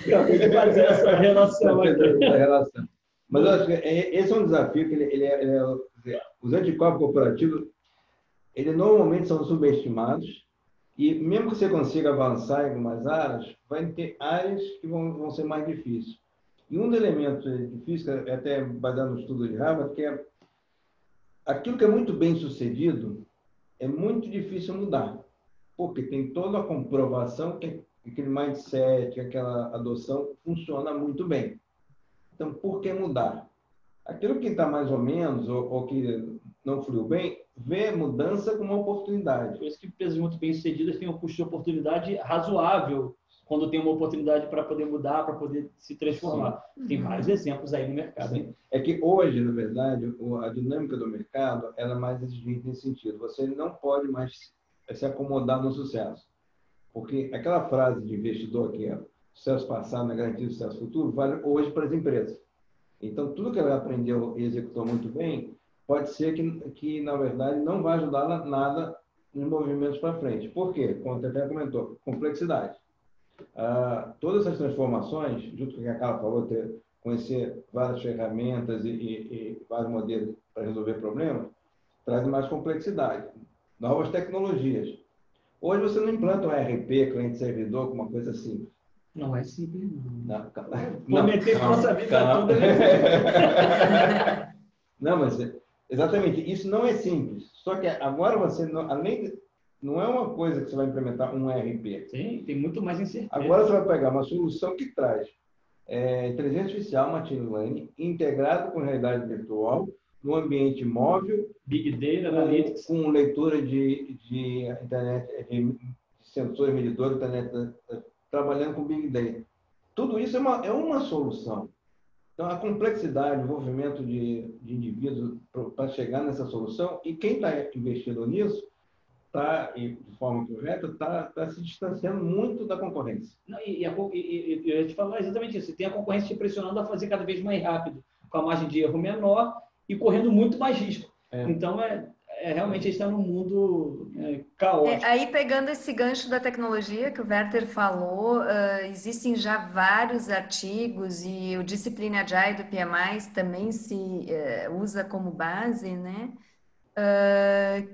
Acabei de fazer essa relação aqui. Mas eu acho que esse é um desafio que os anticorpos corporativos, eles normalmente são subestimados e mesmo que você consiga avançar em algumas áreas, vai ter áreas que vão ser mais difíceis. E um dos elementos difíceis, até baseado no estudo de Harvard, que é aquilo que é muito bem sucedido, é muito difícil mudar, porque tem toda a comprovação que aquele mindset, aquela adoção funciona muito bem. Então, por que mudar? Aquilo que está mais ou menos, ou que não fluiu bem, vê mudança como uma oportunidade. Por isso que empresas muito bem-sucedidas têm um custo de oportunidade razoável quando tem uma oportunidade para poder mudar, para poder se transformar. Sim. Tem vários exemplos aí no mercado. Sim. É que hoje, na verdade, a dinâmica do mercado ela é mais exigente nesse sentido. Você não pode mais se acomodar no sucesso. Porque aquela frase de investidor que é sucesso passado não é garantia de sucesso futuro, vale hoje para as empresas. Então, tudo que ela aprendeu e executou muito bem, pode ser que na verdade, não vai ajudar nada nos movimentos para frente. Por quê? Como o até comentou, complexidade. Todas essas transformações, junto com o que a Carla falou, conhecer várias ferramentas e vários modelos para resolver problemas, trazem mais complexidade. Novas tecnologias. Hoje você não implanta um ERP, cliente-servidor, com uma coisa simples. Não é simples, não. Vou meter nossa vida toda. Não, mas exatamente, isso não é simples. Só que agora você, não é uma coisa que você vai implementar um ERP. Sim, tem muito mais incerteza. Agora você vai pegar uma solução que traz inteligência artificial, machine learning, integrado com realidade virtual, no ambiente móvel, Big Data, Analytics, com leitura de internet, de sensores, medidores, internet, trabalhando com Big Data. Tudo isso é uma solução. Então, a complexidade, o envolvimento de indivíduos para chegar nessa solução, e quem está investindo nisso, de forma correta, está se distanciando muito da concorrência. Não, eu ia te falar exatamente isso. Você tem a concorrência te pressionando a fazer cada vez mais rápido, com a margem de erro menor e correndo muito mais risco. Então, realmente, a gente está num mundo caótico. Aí, pegando esse gancho da tecnologia que o Werther falou, existem já vários artigos e o Discipline Agile do PMI também se usa como base, né?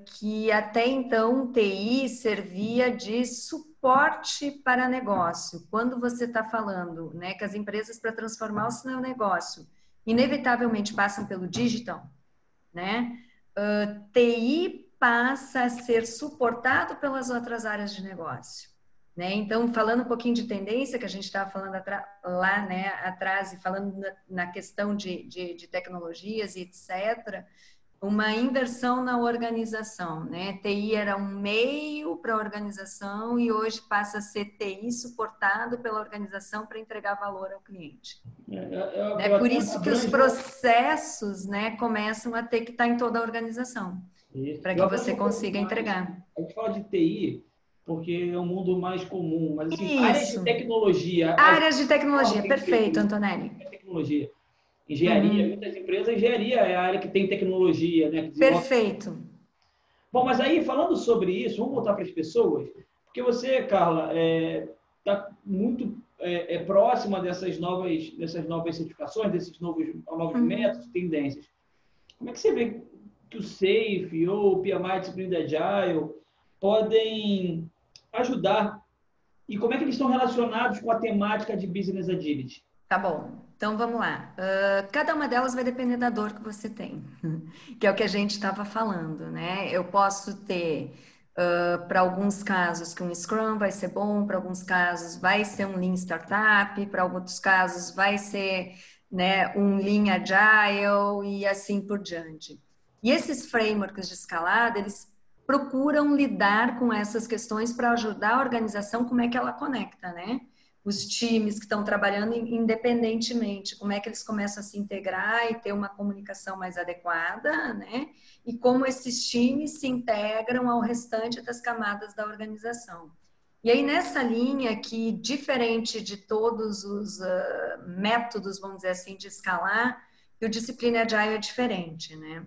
Que até então TI servia de suporte para negócio. Quando você está falando, né, que as empresas, para transformar o seu negócio, inevitavelmente passam pelo digital, né? TI passa a ser suportado pelas outras áreas de negócio, né? Então, falando um pouquinho de tendência, que a gente estava falando lá, né, atrás, e falando na questão de tecnologias e etc., uma inversão na organização, né? TI era um meio para a organização e hoje passa a ser TI suportado pela organização para entregar valor ao cliente. É por isso que os processos, né, começam a ter que estar em toda a organização, para que você consiga entregar. A gente fala de TI porque é um mundo mais comum, mas assim, áreas de tecnologia. Áreas de tecnologia, perfeito, Antonelli. Tecnologia. Engenharia, muitas empresas, engenharia é a área que tem tecnologia, né? Perfeito. Bom, mas aí, falando sobre isso, vamos voltar para as pessoas, porque você, Carla, está muito próxima dessas novas certificações, desses novos métodos, tendências. Como é que você vê que o SAFe ou o PMI Discipline Agile podem ajudar? E como é que eles estão relacionados com a temática de Business Agility? Tá bom. Então, vamos lá. Cada uma delas vai depender da dor que você tem, que é o que a gente estava falando, né? Eu posso ter, para alguns casos, que um Scrum vai ser bom, para alguns casos vai ser um Lean Startup, para outros casos vai ser, né, um Lean Agile e assim por diante. E esses frameworks de escalada, eles procuram lidar com essas questões para ajudar a organização, como é que ela conecta, né? Os times que estão trabalhando independentemente, como é que eles começam a se integrar e ter uma comunicação mais adequada, né? E como esses times se integram ao restante das camadas da organização. E aí, nessa linha que, diferente de todos os métodos, vamos dizer assim, de escalar, o Discipline Agile é diferente, né?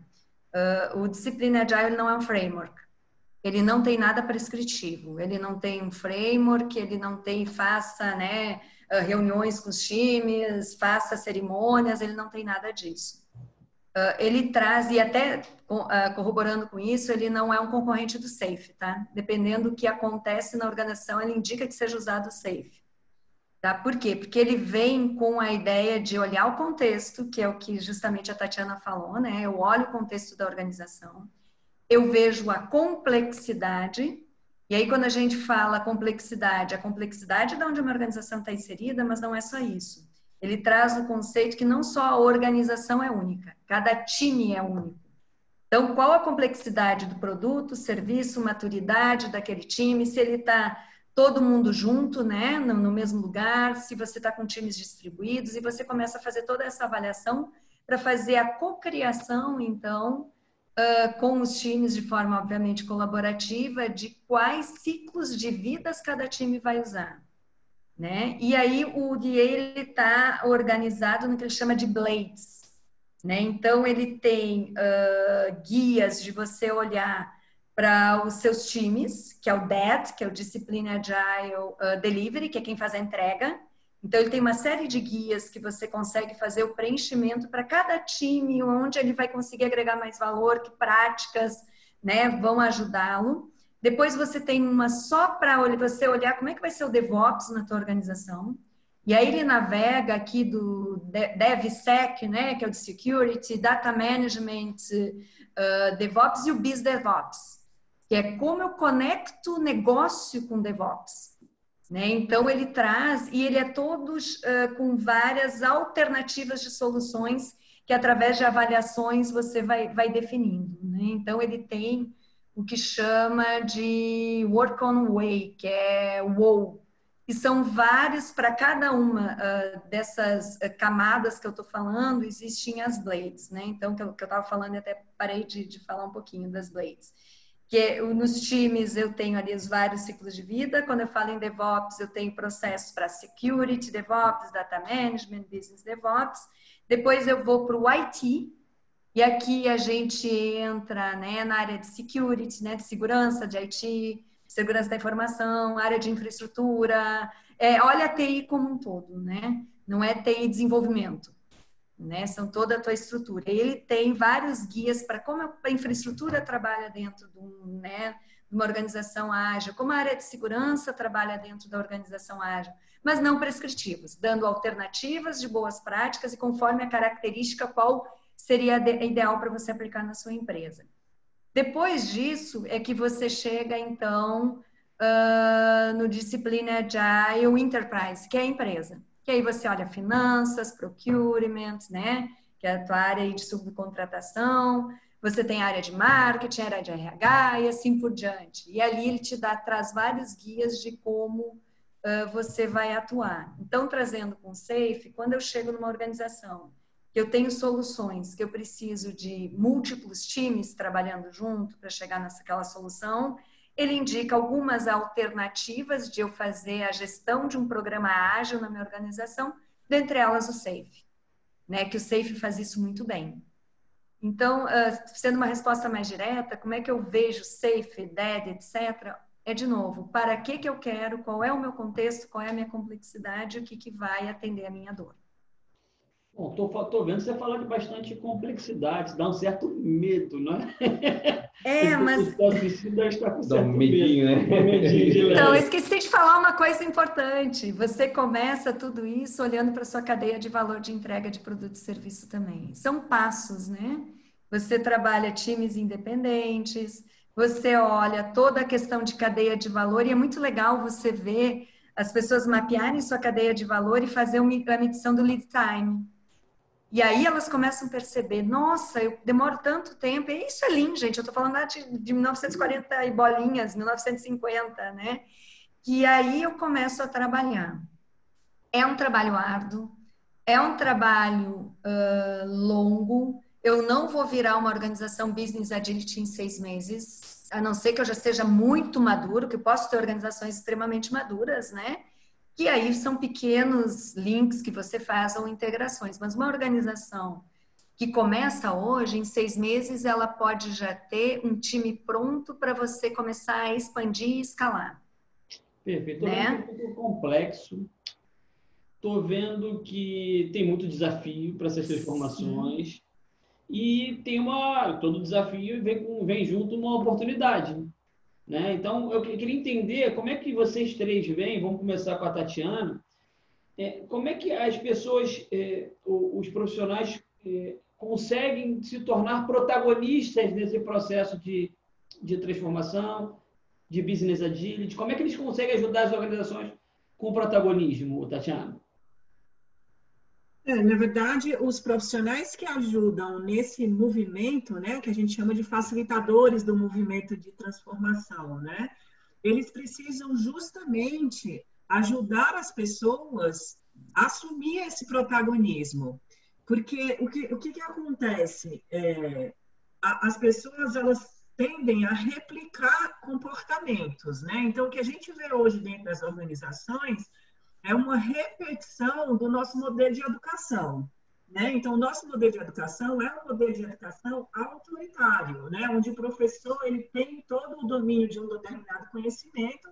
O Discipline Agile não é um framework. Ele não tem nada prescritivo, ele não tem um framework, ele não tem, faça, né, reuniões com os times, faça cerimônias, ele não tem nada disso. Ele traz, e até corroborando com isso, ele não é um concorrente do SAFe, tá? Dependendo do que acontece na organização, ele indica que seja usado o SAFe. Tá? Por quê? Porque ele vem com a ideia de olhar o contexto, que é o que justamente a Tatiana falou, né? Eu olho o contexto da organização, eu vejo a complexidade, e aí quando a gente fala complexidade, a complexidade de onde uma organização está inserida, mas não é só isso. Ele traz o conceito que não só a organização é única, cada time é único. Então, qual a complexidade do produto, serviço, maturidade daquele time, se ele está todo mundo junto, né, no mesmo lugar, se você está com times distribuídos, e você começa a fazer toda essa avaliação para fazer a cocriação, então, com os times de forma, obviamente, colaborativa, de quais ciclos de vidas cada time vai usar, né? E aí o DA, ele está organizado no que ele chama de blades, né? Então, ele tem guias de você olhar para os seus times, que é o DAD, que é o Discipline Agile Delivery, que é quem faz a entrega. Então, ele tem uma série de guias que você consegue fazer o preenchimento para cada time, onde ele vai conseguir agregar mais valor, que práticas, né, vão ajudá-lo. Depois você tem uma só para você olhar como é que vai ser o DevOps na tua organização. E aí ele navega aqui do DevSec, né, que é o de Security, Data Management, DevOps e o BizDevOps, que é como eu conecto o negócio com DevOps. Né? Então, ele traz, e ele é todos com várias alternativas de soluções que, através de avaliações, você vai definindo. Né? Então, ele tem o que chama de Work on Way, que é WOW, que são vários, para cada uma dessas camadas que eu estou falando, existem as blades. Né? Então, que eu estava falando, e até parei de falar um pouquinho das blades. Que nos times eu tenho ali os vários ciclos de vida. Quando eu falo em DevOps, eu tenho processos para Security DevOps, Data Management, Business DevOps. Depois eu vou para o IT, e aqui a gente entra, né, na área de Security, né, de segurança, de IT, segurança da informação, área de infraestrutura. Olha a TI como um todo, né? Não é TI desenvolvimento. Né, são toda a tua estrutura. E ele tem vários guias para como a infraestrutura trabalha dentro de uma organização ágil, como a área de segurança trabalha dentro da organização ágil, mas não prescritivos, dando alternativas de boas práticas e conforme a característica qual seria ideal para você aplicar na sua empresa. Depois disso é que você chega, então, no Discipline Agile Enterprise, que é a empresa. Que aí você olha finanças, procurement, né? Que é a tua área de subcontratação. Você tem a área de marketing, a área de RH e assim por diante. E ali ele traz vários guias de como você vai atuar. Então, trazendo com o SAFe, quando eu chego numa organização, que eu tenho soluções, que eu preciso de múltiplos times trabalhando junto para chegar naquela solução, ele indica algumas alternativas de eu fazer a gestão de um programa ágil na minha organização, dentre elas o SAFe, né? Que o SAFe faz isso muito bem. Então, sendo uma resposta mais direta, como é que eu vejo SAFe, DAD, etc., é, de novo, para que eu quero, qual é o meu contexto, qual é a minha complexidade, o que vai atender a minha dor. Bom, tô vendo você falar de bastante complexidade, dá um certo medo, não é? Mas... Os que estão assistindo devem estar com Dá certo um medinho, medo. né? Um medinho, Então, eu esqueci de falar uma coisa importante. Você começa tudo isso olhando para a sua cadeia de valor de entrega de produto e serviço também. São passos, né? Você trabalha times independentes, você olha toda a questão de cadeia de valor, e é muito legal você ver as pessoas mapearem sua cadeia de valor e fazer a medição do lead time. E aí elas começam a perceber, nossa, eu demoro tanto tempo, e isso é Lean, gente, eu estou falando lá de 1940 e bolinhas, 1950, né? E aí eu começo a trabalhar. É um trabalho árduo, é um trabalho longo, eu não vou virar uma organização Business Agility em 6 meses, a não ser que eu já seja muito maduro, que eu posso ter organizações extremamente maduras, né? Que aí são pequenos links que você faz ou integrações, mas uma organização que começa hoje, em 6 meses, ela pode já ter um time pronto para você começar a expandir e escalar. Perfeito. Estou vendo que é um pouco complexo. Estou vendo que tem muito desafio para essas transformações. E tem todo desafio vem junto uma oportunidade. Né? Então, eu queria entender como é que vocês três veem, vamos começar com a Tatiana, como é que as pessoas, os profissionais, conseguem se tornar protagonistas nesse processo de transformação, de business agility, como é que eles conseguem ajudar as organizações com protagonismo, Tatiana? Na verdade, os profissionais que ajudam nesse movimento, né, que a gente chama de facilitadores do movimento de transformação, né, eles precisam justamente ajudar as pessoas a assumir esse protagonismo. Porque o que acontece? As pessoas, elas tendem a replicar comportamentos, né? Então, o que a gente vê hoje dentro das organizações é uma repetição do nosso modelo de educação, né? Então, o nosso modelo de educação é um modelo de educação autoritário, né? Onde o professor ele tem todo o domínio de um determinado conhecimento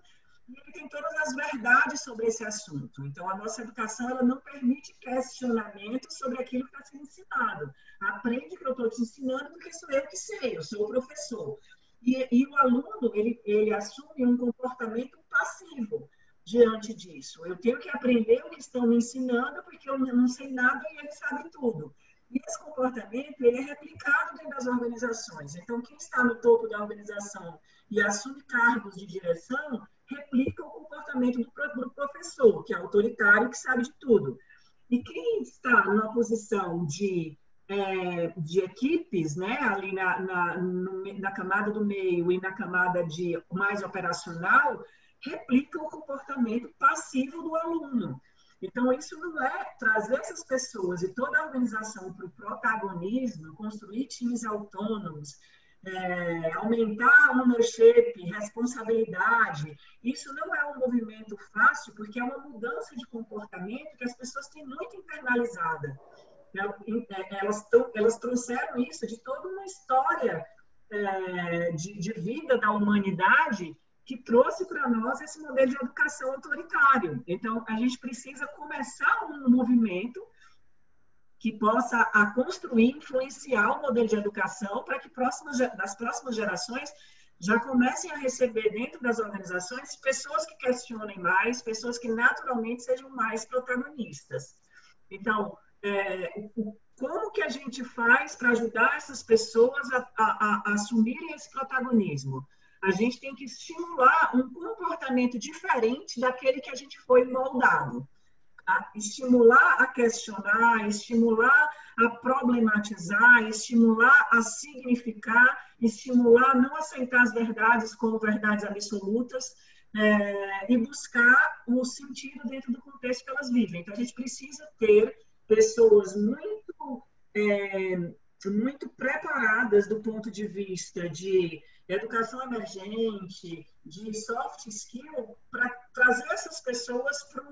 e ele tem todas as verdades sobre esse assunto. Então, a nossa educação ela não permite questionamento sobre aquilo que está sendo ensinado. Aprende que eu estou te ensinando porque sou eu que sei, eu sou o professor. E o aluno, ele assume um comportamento passivo diante disso. Eu tenho que aprender o que estão me ensinando porque eu não sei nada e eles sabem tudo. E esse comportamento ele é replicado dentro das organizações. Então, quem está no topo da organização e assume cargos de direção, replica o comportamento do professor, que é autoritário, que sabe de tudo. E quem está numa posição de equipes, né, ali na camada do meio e na camada de mais operacional, replica o comportamento passivo do aluno. Então, isso não é trazer essas pessoas e toda a organização para o protagonismo, construir times autônomos, aumentar o ownership, responsabilidade. Isso não é um movimento fácil, porque é uma mudança de comportamento que as pessoas têm muito internalizada. Elas trouxeram isso de toda uma história de vida da humanidade que trouxe para nós esse modelo de educação autoritário. Então, a gente precisa começar um movimento que possa construir, influenciar o modelo de educação para que das próximas gerações já comecem a receber dentro das organizações pessoas que questionem mais, pessoas que naturalmente sejam mais protagonistas. Então, como que a gente faz para ajudar essas pessoas a assumirem esse protagonismo? A gente tem que estimular um comportamento diferente daquele que a gente foi moldado. Estimular a questionar, estimular a problematizar, estimular a significar, estimular a não aceitar as verdades como verdades absolutas e buscar o sentido dentro do contexto que elas vivem. Então, a gente precisa ter pessoas muito preparadas do ponto de vista de educação emergente, de soft skill, para trazer essas pessoas para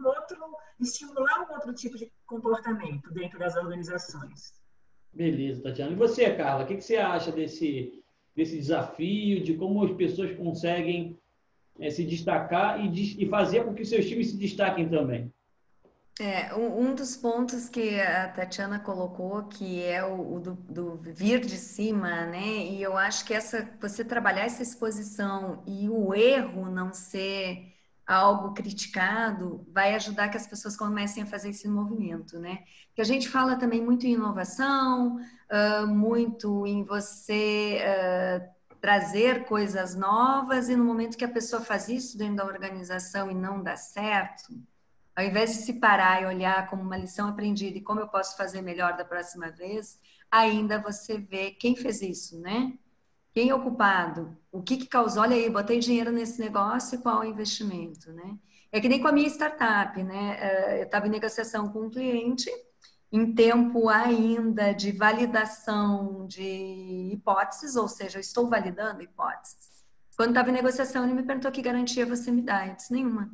estimular um outro tipo de comportamento dentro das organizações. Beleza, Tatiana. E você, Carla, o que você acha desse desafio, de como as pessoas conseguem se destacar e fazer com que seus times se destaquem também? Um dos pontos que a Tatiana colocou, que é o do vir de cima, né? E eu acho que você trabalhar essa exposição e o erro não ser algo criticado, vai ajudar que as pessoas comecem a fazer esse movimento, né? Que a gente fala também muito em inovação, muito em você trazer coisas novas, e no momento que a pessoa faz isso dentro da organização e não dá certo, ao invés de se parar e olhar como uma lição aprendida e como eu posso fazer melhor da próxima vez, ainda você vê quem fez isso, né? Quem é o culpado? O que causou? Olha aí, botei dinheiro nesse negócio e qual é o investimento, né? É que nem com a minha startup, né? Eu estava em negociação com um cliente em tempo ainda de validação de hipóteses, ou seja, eu estou validando hipóteses. Quando estava em negociação, ele me perguntou que garantia você me dá. Eu disse, nenhuma.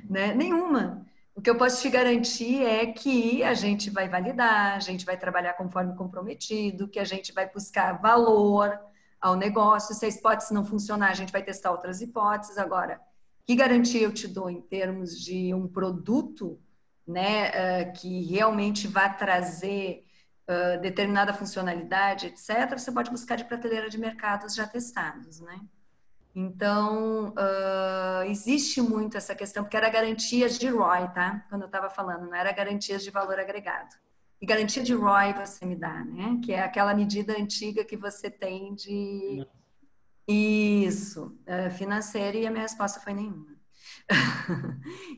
Né? Nenhuma. O que eu posso te garantir é que a gente vai validar, a gente vai trabalhar conforme comprometido, que a gente vai buscar valor ao negócio. Se a hipótese não funcionar, a gente vai testar outras hipóteses. Agora, que garantia eu te dou em termos de um produto, né, que realmente vai trazer determinada funcionalidade, etc., você pode buscar de prateleira de mercados já testados, né? Então, existe muito essa questão, porque era garantias de ROI, tá? Quando eu estava falando, não era garantias de valor agregado. E garantia de ROI você me dá, né? Que é aquela medida antiga que você tem de... Isso, financeira, e a minha resposta foi nenhuma.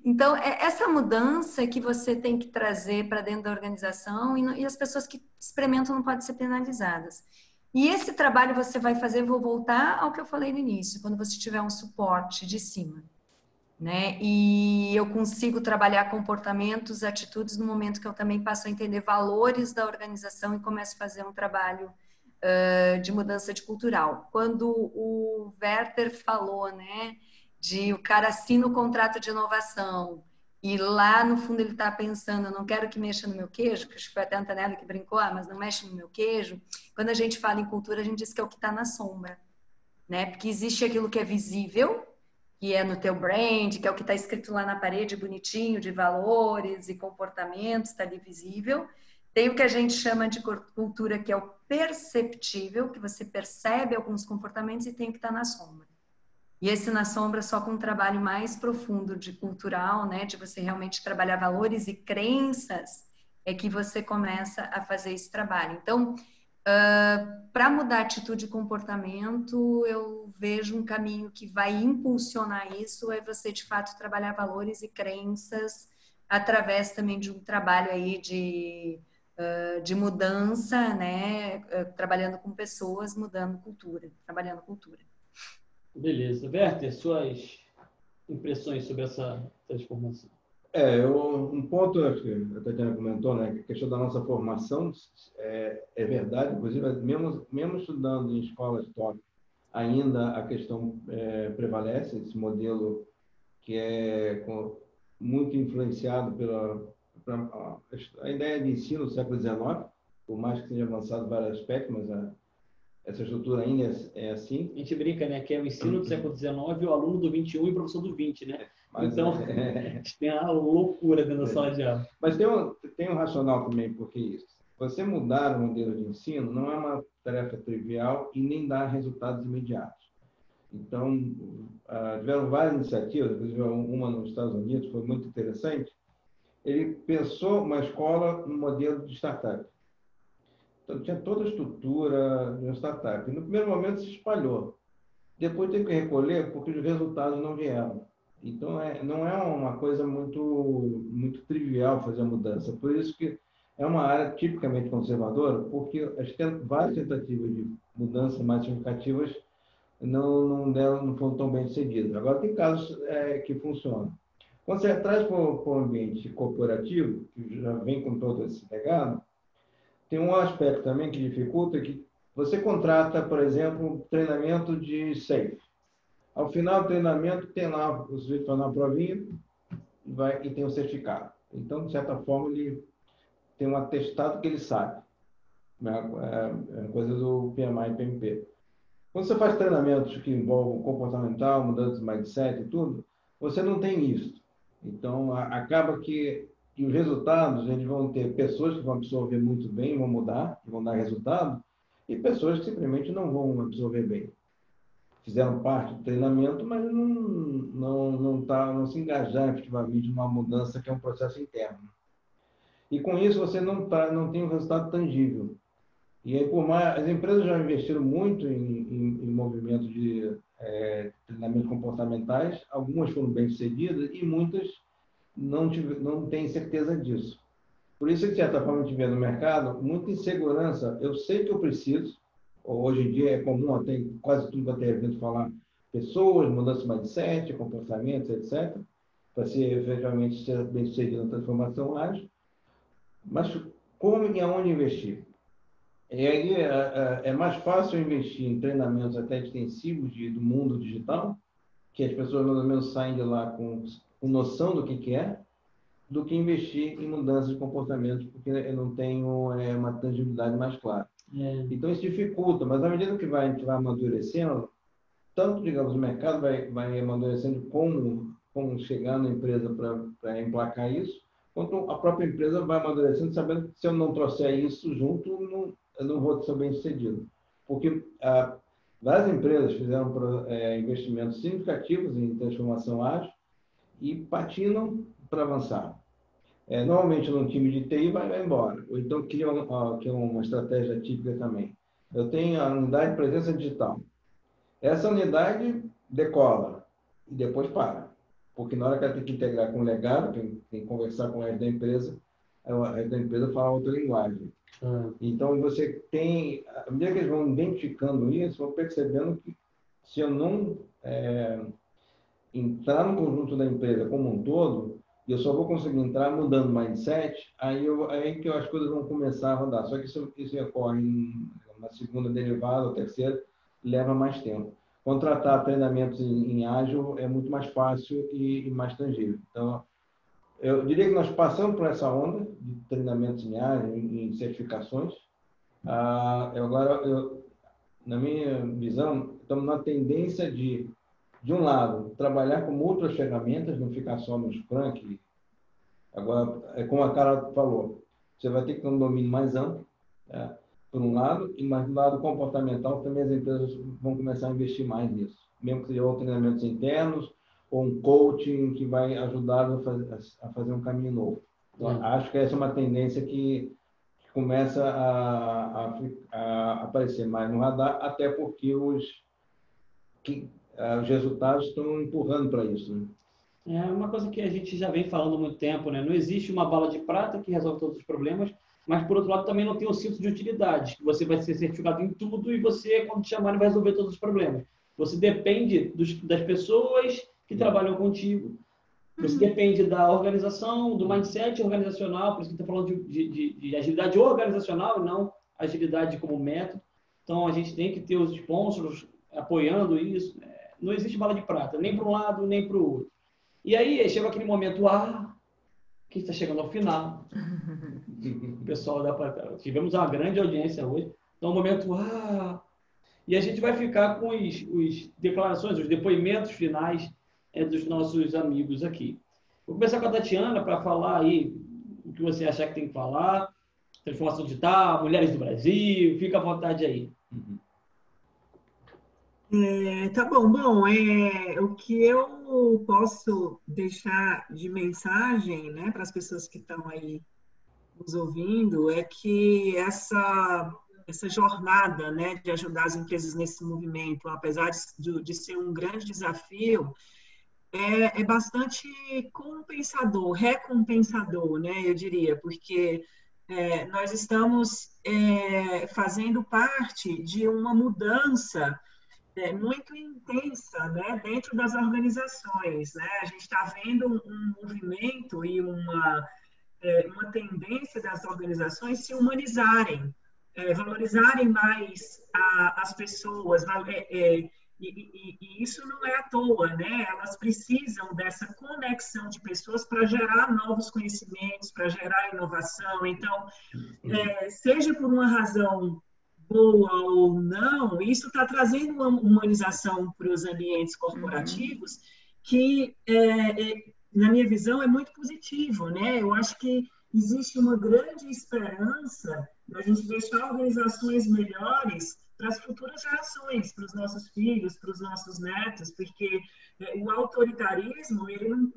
Então, essa mudança que você tem que trazer para dentro da organização, e as pessoas que experimentam não podem ser penalizadas. E esse trabalho você vai fazer, vou voltar ao que eu falei no início, quando você tiver um suporte de cima, né? E eu consigo trabalhar comportamentos, atitudes no momento que eu também passo a entender valores da organização e começo a fazer um trabalho de mudança de cultural. Quando o Werther falou, né, de o cara assina o contrato de inovação e lá no fundo ele está pensando, eu não quero que mexa no meu queijo, que acho que foi até a Antonella que brincou, mas não mexe no meu queijo. Quando a gente fala em cultura, a gente diz que é o que está na sombra, né? Porque existe aquilo que é visível, que é no teu brand, que é o que está escrito lá na parede, bonitinho, de valores e comportamentos, está ali visível. Tem o que a gente chama de cultura, que é o perceptível, que você percebe alguns comportamentos, e tem o que está na sombra. E esse na sombra, só com um trabalho mais profundo de cultural, né, de você realmente trabalhar valores e crenças, é que você começa a fazer esse trabalho. Então, para mudar atitude e comportamento, eu vejo um caminho que vai impulsionar isso, é você, de fato, trabalhar valores e crenças através também de um trabalho aí de mudança, né? Trabalhando com pessoas, mudando cultura, trabalhando cultura. Beleza. Werther, suas impressões sobre essa transformação? Um ponto que a Tatiana comentou, né, que a questão da nossa formação é verdade, inclusive, mesmo estudando em escolas top, ainda a questão prevalece, esse modelo que é muito influenciado pela a ideia de ensino do século XIX, por mais que tenha avançado vários aspectos, mas essa estrutura ainda é assim. A gente brinca, né, que é o ensino do século XIX, o aluno do XXI e o professor do XX, né? Mas, então, tem uma loucura dentro da sala de aula. Mas tem um racional também, porque isso. Você mudar o modelo de ensino não é uma tarefa trivial e nem dá resultados imediatos. Então, tiveram várias iniciativas, inclusive uma nos Estados Unidos, foi muito interessante. Ele pensou uma escola no modelo de startup. Então, tinha toda a estrutura de uma startup. E no primeiro momento se espalhou. Depois teve que recolher porque os resultados não vieram. Então, não é uma coisa muito trivial fazer a mudança. Por isso que é uma área tipicamente conservadora, porque várias tentativas de mudança mais significativas não foram tão bem sucedidas. Agora, tem casos que funcionam. Quando você traz para o ambiente corporativo, que já vem com todo esse legado, tem um aspecto também que dificulta, que você contrata, por exemplo, treinamento de SAFe. Ao final do treinamento, tem lá, o sujeito faz uma provinha e tem um certificado. Então, de certa forma, ele tem um atestado que ele sabe. É coisa do PMI e PMP. Quando você faz treinamentos que envolvem comportamental, mudança de mindset e tudo, você não tem isso. Então, acaba que os resultados, eles vão ter pessoas que vão absorver muito bem, vão mudar, vão dar resultado, e pessoas que simplesmente não vão absorver bem. Fizeram parte do treinamento, mas não se engajaram efetivamente numa mudança que é um processo interno. E com isso você não tem um resultado tangível. E aí, por mais, as empresas já investiram muito em movimentos de treinamentos comportamentais, algumas foram bem-sucedidas e muitas não têm certeza disso. Por isso, de certa forma, a gente vê no mercado muita insegurança. Eu sei que eu preciso, hoje em dia é comum, tem quase tudo que eu tenho falar, pessoas, mudança de mindset, comportamentos, etc., para efetivamente ser bem-sucedido na transformação ágil. Mas como e aonde investir? E aí é mais fácil investir em treinamentos até extensivos do mundo digital, que as pessoas mais ou menos saem de lá com noção do que é, do que investir em mudanças de comportamento, porque eu não tenho uma tangibilidade mais clara. Então isso dificulta, mas à medida que a gente vai amadurecendo, tanto, digamos, o mercado vai amadurecendo como chegar na empresa para emplacar isso, quanto a própria empresa vai amadurecendo, sabendo que se eu não trouxer isso junto, eu não vou ser bem-sucedido. Porque várias empresas fizeram investimentos significativos em transformação ágil e patinam para avançar. Normalmente, num time de TI, vai embora. Ou então, cria uma estratégia típica também. Eu tenho a unidade de presença digital. Essa unidade decola e depois para. Porque na hora que ela tem que integrar com o legado, tem que conversar com o resto da empresa, a resto da empresa fala outra linguagem. Então, você tem... À medida que eles vão identificando isso, vão percebendo que se eu não entrar no conjunto da empresa como um todo, eu só vou conseguir entrar mudando mindset, aí que as coisas vão começar a rodar. Só que isso ocorre na segunda derivada ou terceira, leva mais tempo. Contratar treinamentos em ágil é muito mais fácil e mais tangível. Então, eu diria que nós passamos por essa onda de treinamentos em ágil, em certificações. Agora, na minha visão, estamos na tendência de um lado, trabalhar com outras ferramentas, não ficar só no Scrum. Agora, como a Carla falou, você vai ter que ter um domínio mais amplo, por um lado, e mais do lado comportamental, também as empresas vão começar a investir mais nisso. Mesmo que sejam treinamentos internos ou um coaching que vai ajudar a fazer um caminho novo. Então, acho que essa é uma tendência que começa a aparecer mais no radar, até porque os resultados estão empurrando para isso, né? É uma coisa que a gente já vem falando há muito tempo, né? Não existe uma bala de prata que resolve todos os problemas, mas, por outro lado, também não tem o cinto de utilidade, que você vai ser certificado em tudo e você, quando te chamarem, vai resolver todos os problemas. Você depende das pessoas que trabalham contigo, você depende da organização, do mindset organizacional, por isso que a gente está falando de agilidade organizacional e não agilidade como método. Então, a gente tem que ter os sponsors apoiando isso. Não existe bala de prata, nem para um lado, nem para o outro. E aí, chega aquele momento, que está chegando ao final. O pessoal tivemos uma grande audiência hoje. Então, o momento, e a gente vai ficar com as declarações, os depoimentos finais dos nossos amigos aqui. Vou começar com a Tatiana para falar aí o que você achar que tem que falar. Transformação digital, mulheres do Brasil, fica à vontade aí. Tá bom. Bom, o que eu posso deixar de mensagem, né, para as pessoas que estão aí nos ouvindo é que essa jornada, né, de ajudar as empresas nesse movimento, apesar de ser um grande desafio, é bastante recompensador, né, eu diria, porque nós estamos fazendo parte de uma mudança muito intensa, né, dentro das organizações, né? A gente está vendo um movimento e uma tendência das organizações se humanizarem, valorizarem mais as pessoas, e isso não é à toa, né? Elas precisam dessa conexão de pessoas para gerar novos conhecimentos, para gerar inovação. Então, seja por uma razão boa ou não, isso está trazendo uma humanização para os ambientes corporativos que na minha visão, é muito positivo, né? Eu acho que existe uma grande esperança da gente deixar organizações melhores para as futuras gerações, para os nossos filhos, para os nossos netos, porque o autoritarismo ele não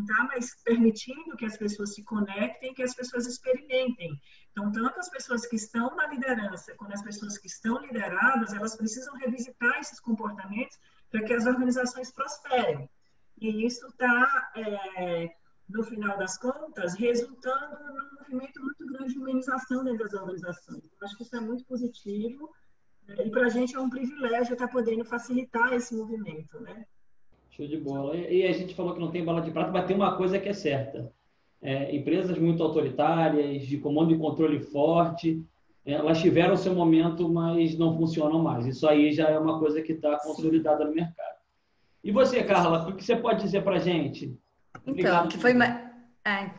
está mais permitindo que as pessoas se conectem, que as pessoas experimentem. Então, tanto as pessoas que estão na liderança quanto as pessoas que estão lideradas, elas precisam revisitar esses comportamentos para que as organizações prosperem. E isso está, no final das contas, resultando num movimento muito grande de humanização dentro das organizações. Eu acho que isso é muito positivo e para a gente é um privilégio estar podendo facilitar esse movimento, né? Show de bola. E a gente falou que não tem bala de prata, mas tem uma coisa que é certa. Empresas muito autoritárias, de comando e controle forte, elas tiveram seu momento, mas não funcionam mais. Isso aí já é uma coisa que está consolidada no mercado. E você, Carla, o que você pode dizer para a gente? Então, que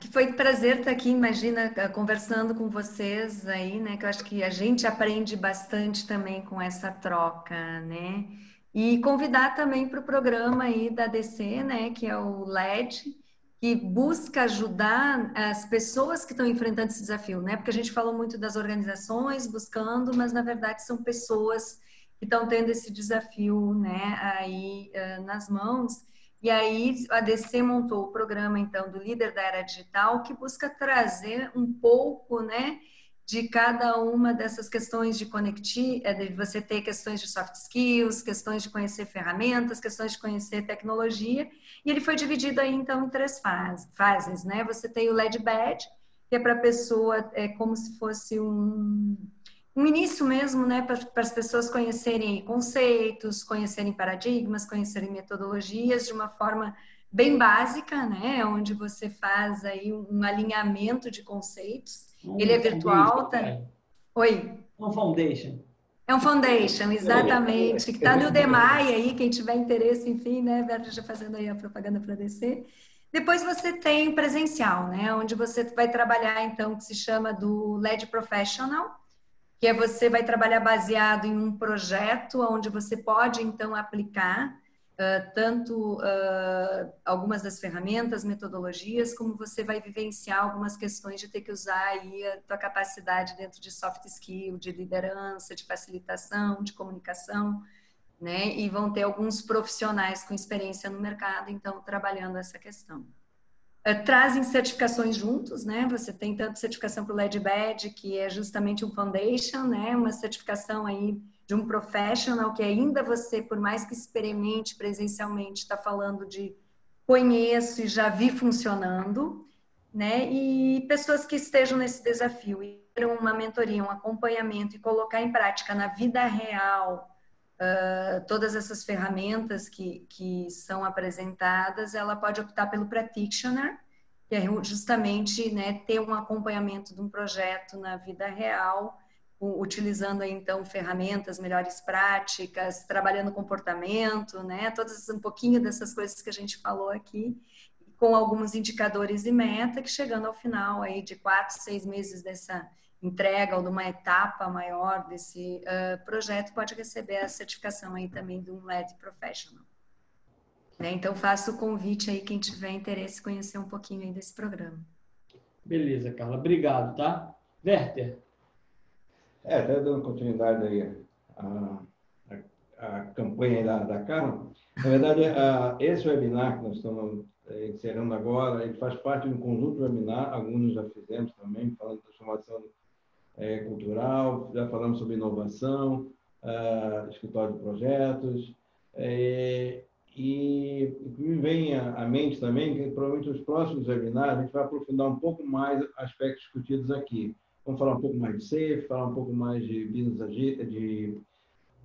foi prazer estar aqui, imagina, conversando com vocês aí, né? Que eu acho que a gente aprende bastante também com essa troca, né? E convidar também para o programa aí da ADC, né? Que é o LED, que busca ajudar as pessoas que estão enfrentando esse desafio, né? Porque a gente falou muito das organizações buscando, mas na verdade são pessoas que estão tendo esse desafio, né? Aí nas mãos. E aí a DC montou o programa, então, do Líder da Era Digital, que busca trazer um pouco, né, de cada uma dessas questões de de você ter questões de soft skills, questões de conhecer ferramentas, questões de conhecer tecnologia, e ele foi dividido aí, então, em 3 fases, né? Você tem o LED Badge, que é para a pessoa, é como se fosse um início mesmo, né, para as pessoas conhecerem conceitos, conhecerem paradigmas, conhecerem metodologias de uma forma bem básica, né, onde você faz aí um alinhamento de conceitos. Ele é virtual, tá? Oi? Um foundation. É um foundation, exatamente, que está no Udemy aí, quem tiver interesse, enfim, né, Berta já fazendo aí a propaganda para descer. Depois você tem presencial, né, onde você vai trabalhar, então, que se chama do LED Professional, que é você vai trabalhar baseado em um projeto onde você pode, então, aplicar tanto algumas das ferramentas, metodologias, como você vai vivenciar algumas questões de ter que usar aí a tua capacidade dentro de soft skill, de liderança, de facilitação, de comunicação, né? E vão ter alguns profissionais com experiência no mercado, então, trabalhando essa questão. Trazem certificações juntos, né? Você tem tanto certificação para o LED Badge, que é justamente um foundation, né? Uma certificação aí de um professional, que ainda você, por mais que experimente presencialmente, está falando de conheço e já vi funcionando, né? E pessoas que estejam nesse desafio e queiram uma mentoria, um acompanhamento e colocar em prática na vida real todas essas ferramentas que são apresentadas, ela pode optar pelo practitioner, que é justamente, né, ter um acompanhamento de um projeto na vida real, utilizando aí, então, ferramentas, melhores práticas, trabalhando comportamento, né, um pouquinho dessas coisas que a gente falou aqui, com alguns indicadores e meta, que chegando ao final aí de 4, 6 meses dessa entrega ou de uma etapa maior desse projeto, pode receber a certificação aí também de um LED Professional. Né? Então, faço o convite aí, quem tiver interesse, conhecer um pouquinho aí desse programa. Beleza, Carla. Obrigado, tá? Werther. Até dando continuidade aí a campanha da Carla. Na verdade, esse webinar que nós estamos encerrando agora, ele faz parte de um conjunto de webinar, alguns já fizemos também, falando de transformação cultural, já falamos sobre inovação, escritório de projetos, e me vem à mente também que provavelmente nos próximos webinars a gente vai aprofundar um pouco mais aspectos discutidos aqui. Vamos falar um pouco mais de SAFe, falar um pouco mais de Business Agile,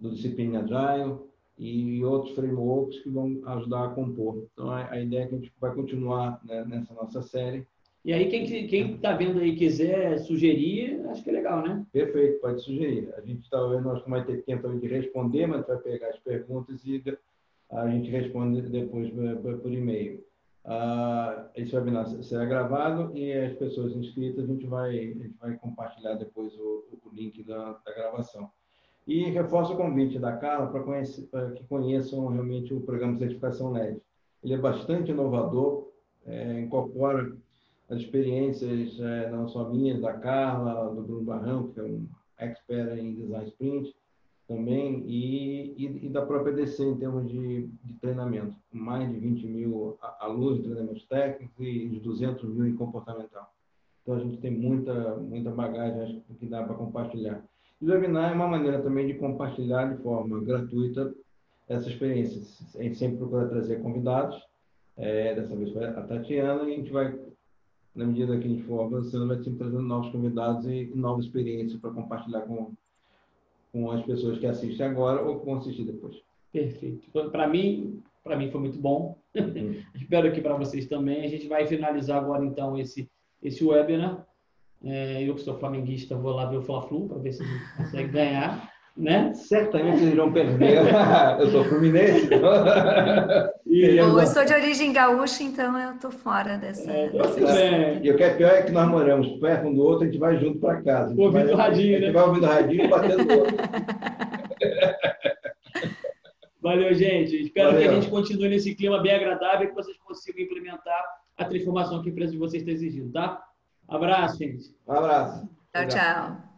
do Discipline Agile e outros frameworks que vão ajudar a compor. Então, a ideia é que a gente vai continuar, né, nessa nossa série. E aí, quem está vendo aí quiser sugerir, acho que é legal, né? Perfeito, pode sugerir. A gente está vendo, nós não vai ter tempo de responder, mas vai pegar as perguntas e a gente responde depois por e-mail. Esse webinar será gravado e as pessoas inscritas, a gente vai compartilhar depois o link da gravação. E reforço o convite da Carla para que conheçam realmente o programa de certificação LED. Ele é bastante inovador, incorpora as experiências, não só minhas, da Carla, do Bruno Barrão, que é um expert em design sprint também, e da própria DC em termos de treinamento, com mais de 20 mil alunos de treinamentos técnicos e 200 mil em comportamental. Então, a gente tem muita bagagem, acho que dá para compartilhar. E o webinar é uma maneira também de compartilhar de forma gratuita essa experiência. A gente sempre procura trazer convidados, dessa vez foi a Tatiana, e a gente vai, na medida que a gente for avançando, vai sempre trazendo novos convidados e novas experiências para compartilhar com as pessoas que assistem agora ou que vão assistir depois. Perfeito. Para mim foi muito bom. Espero que para vocês também. A gente vai finalizar agora, então, esse webinar. Eu que sou flamenguista, vou lá ver o Fla-Flu para ver se a gente consegue ganhar, né? Certamente eles irão perder. Eu sou fluminense. Eu sou de origem gaúcha, então eu tô fora dessa E o que é pior é que nós moramos perto um do outro, a gente vai junto para casa. Ouvindo o radinho, né? A gente vai ouvindo o radinho e batendo o outro. Valeu, gente. Espero que a gente continue nesse clima bem agradável e que vocês consigam implementar a transformação que a empresa de vocês está exigindo, tá? Abraço, gente. Um abraço. Tchau, tchau.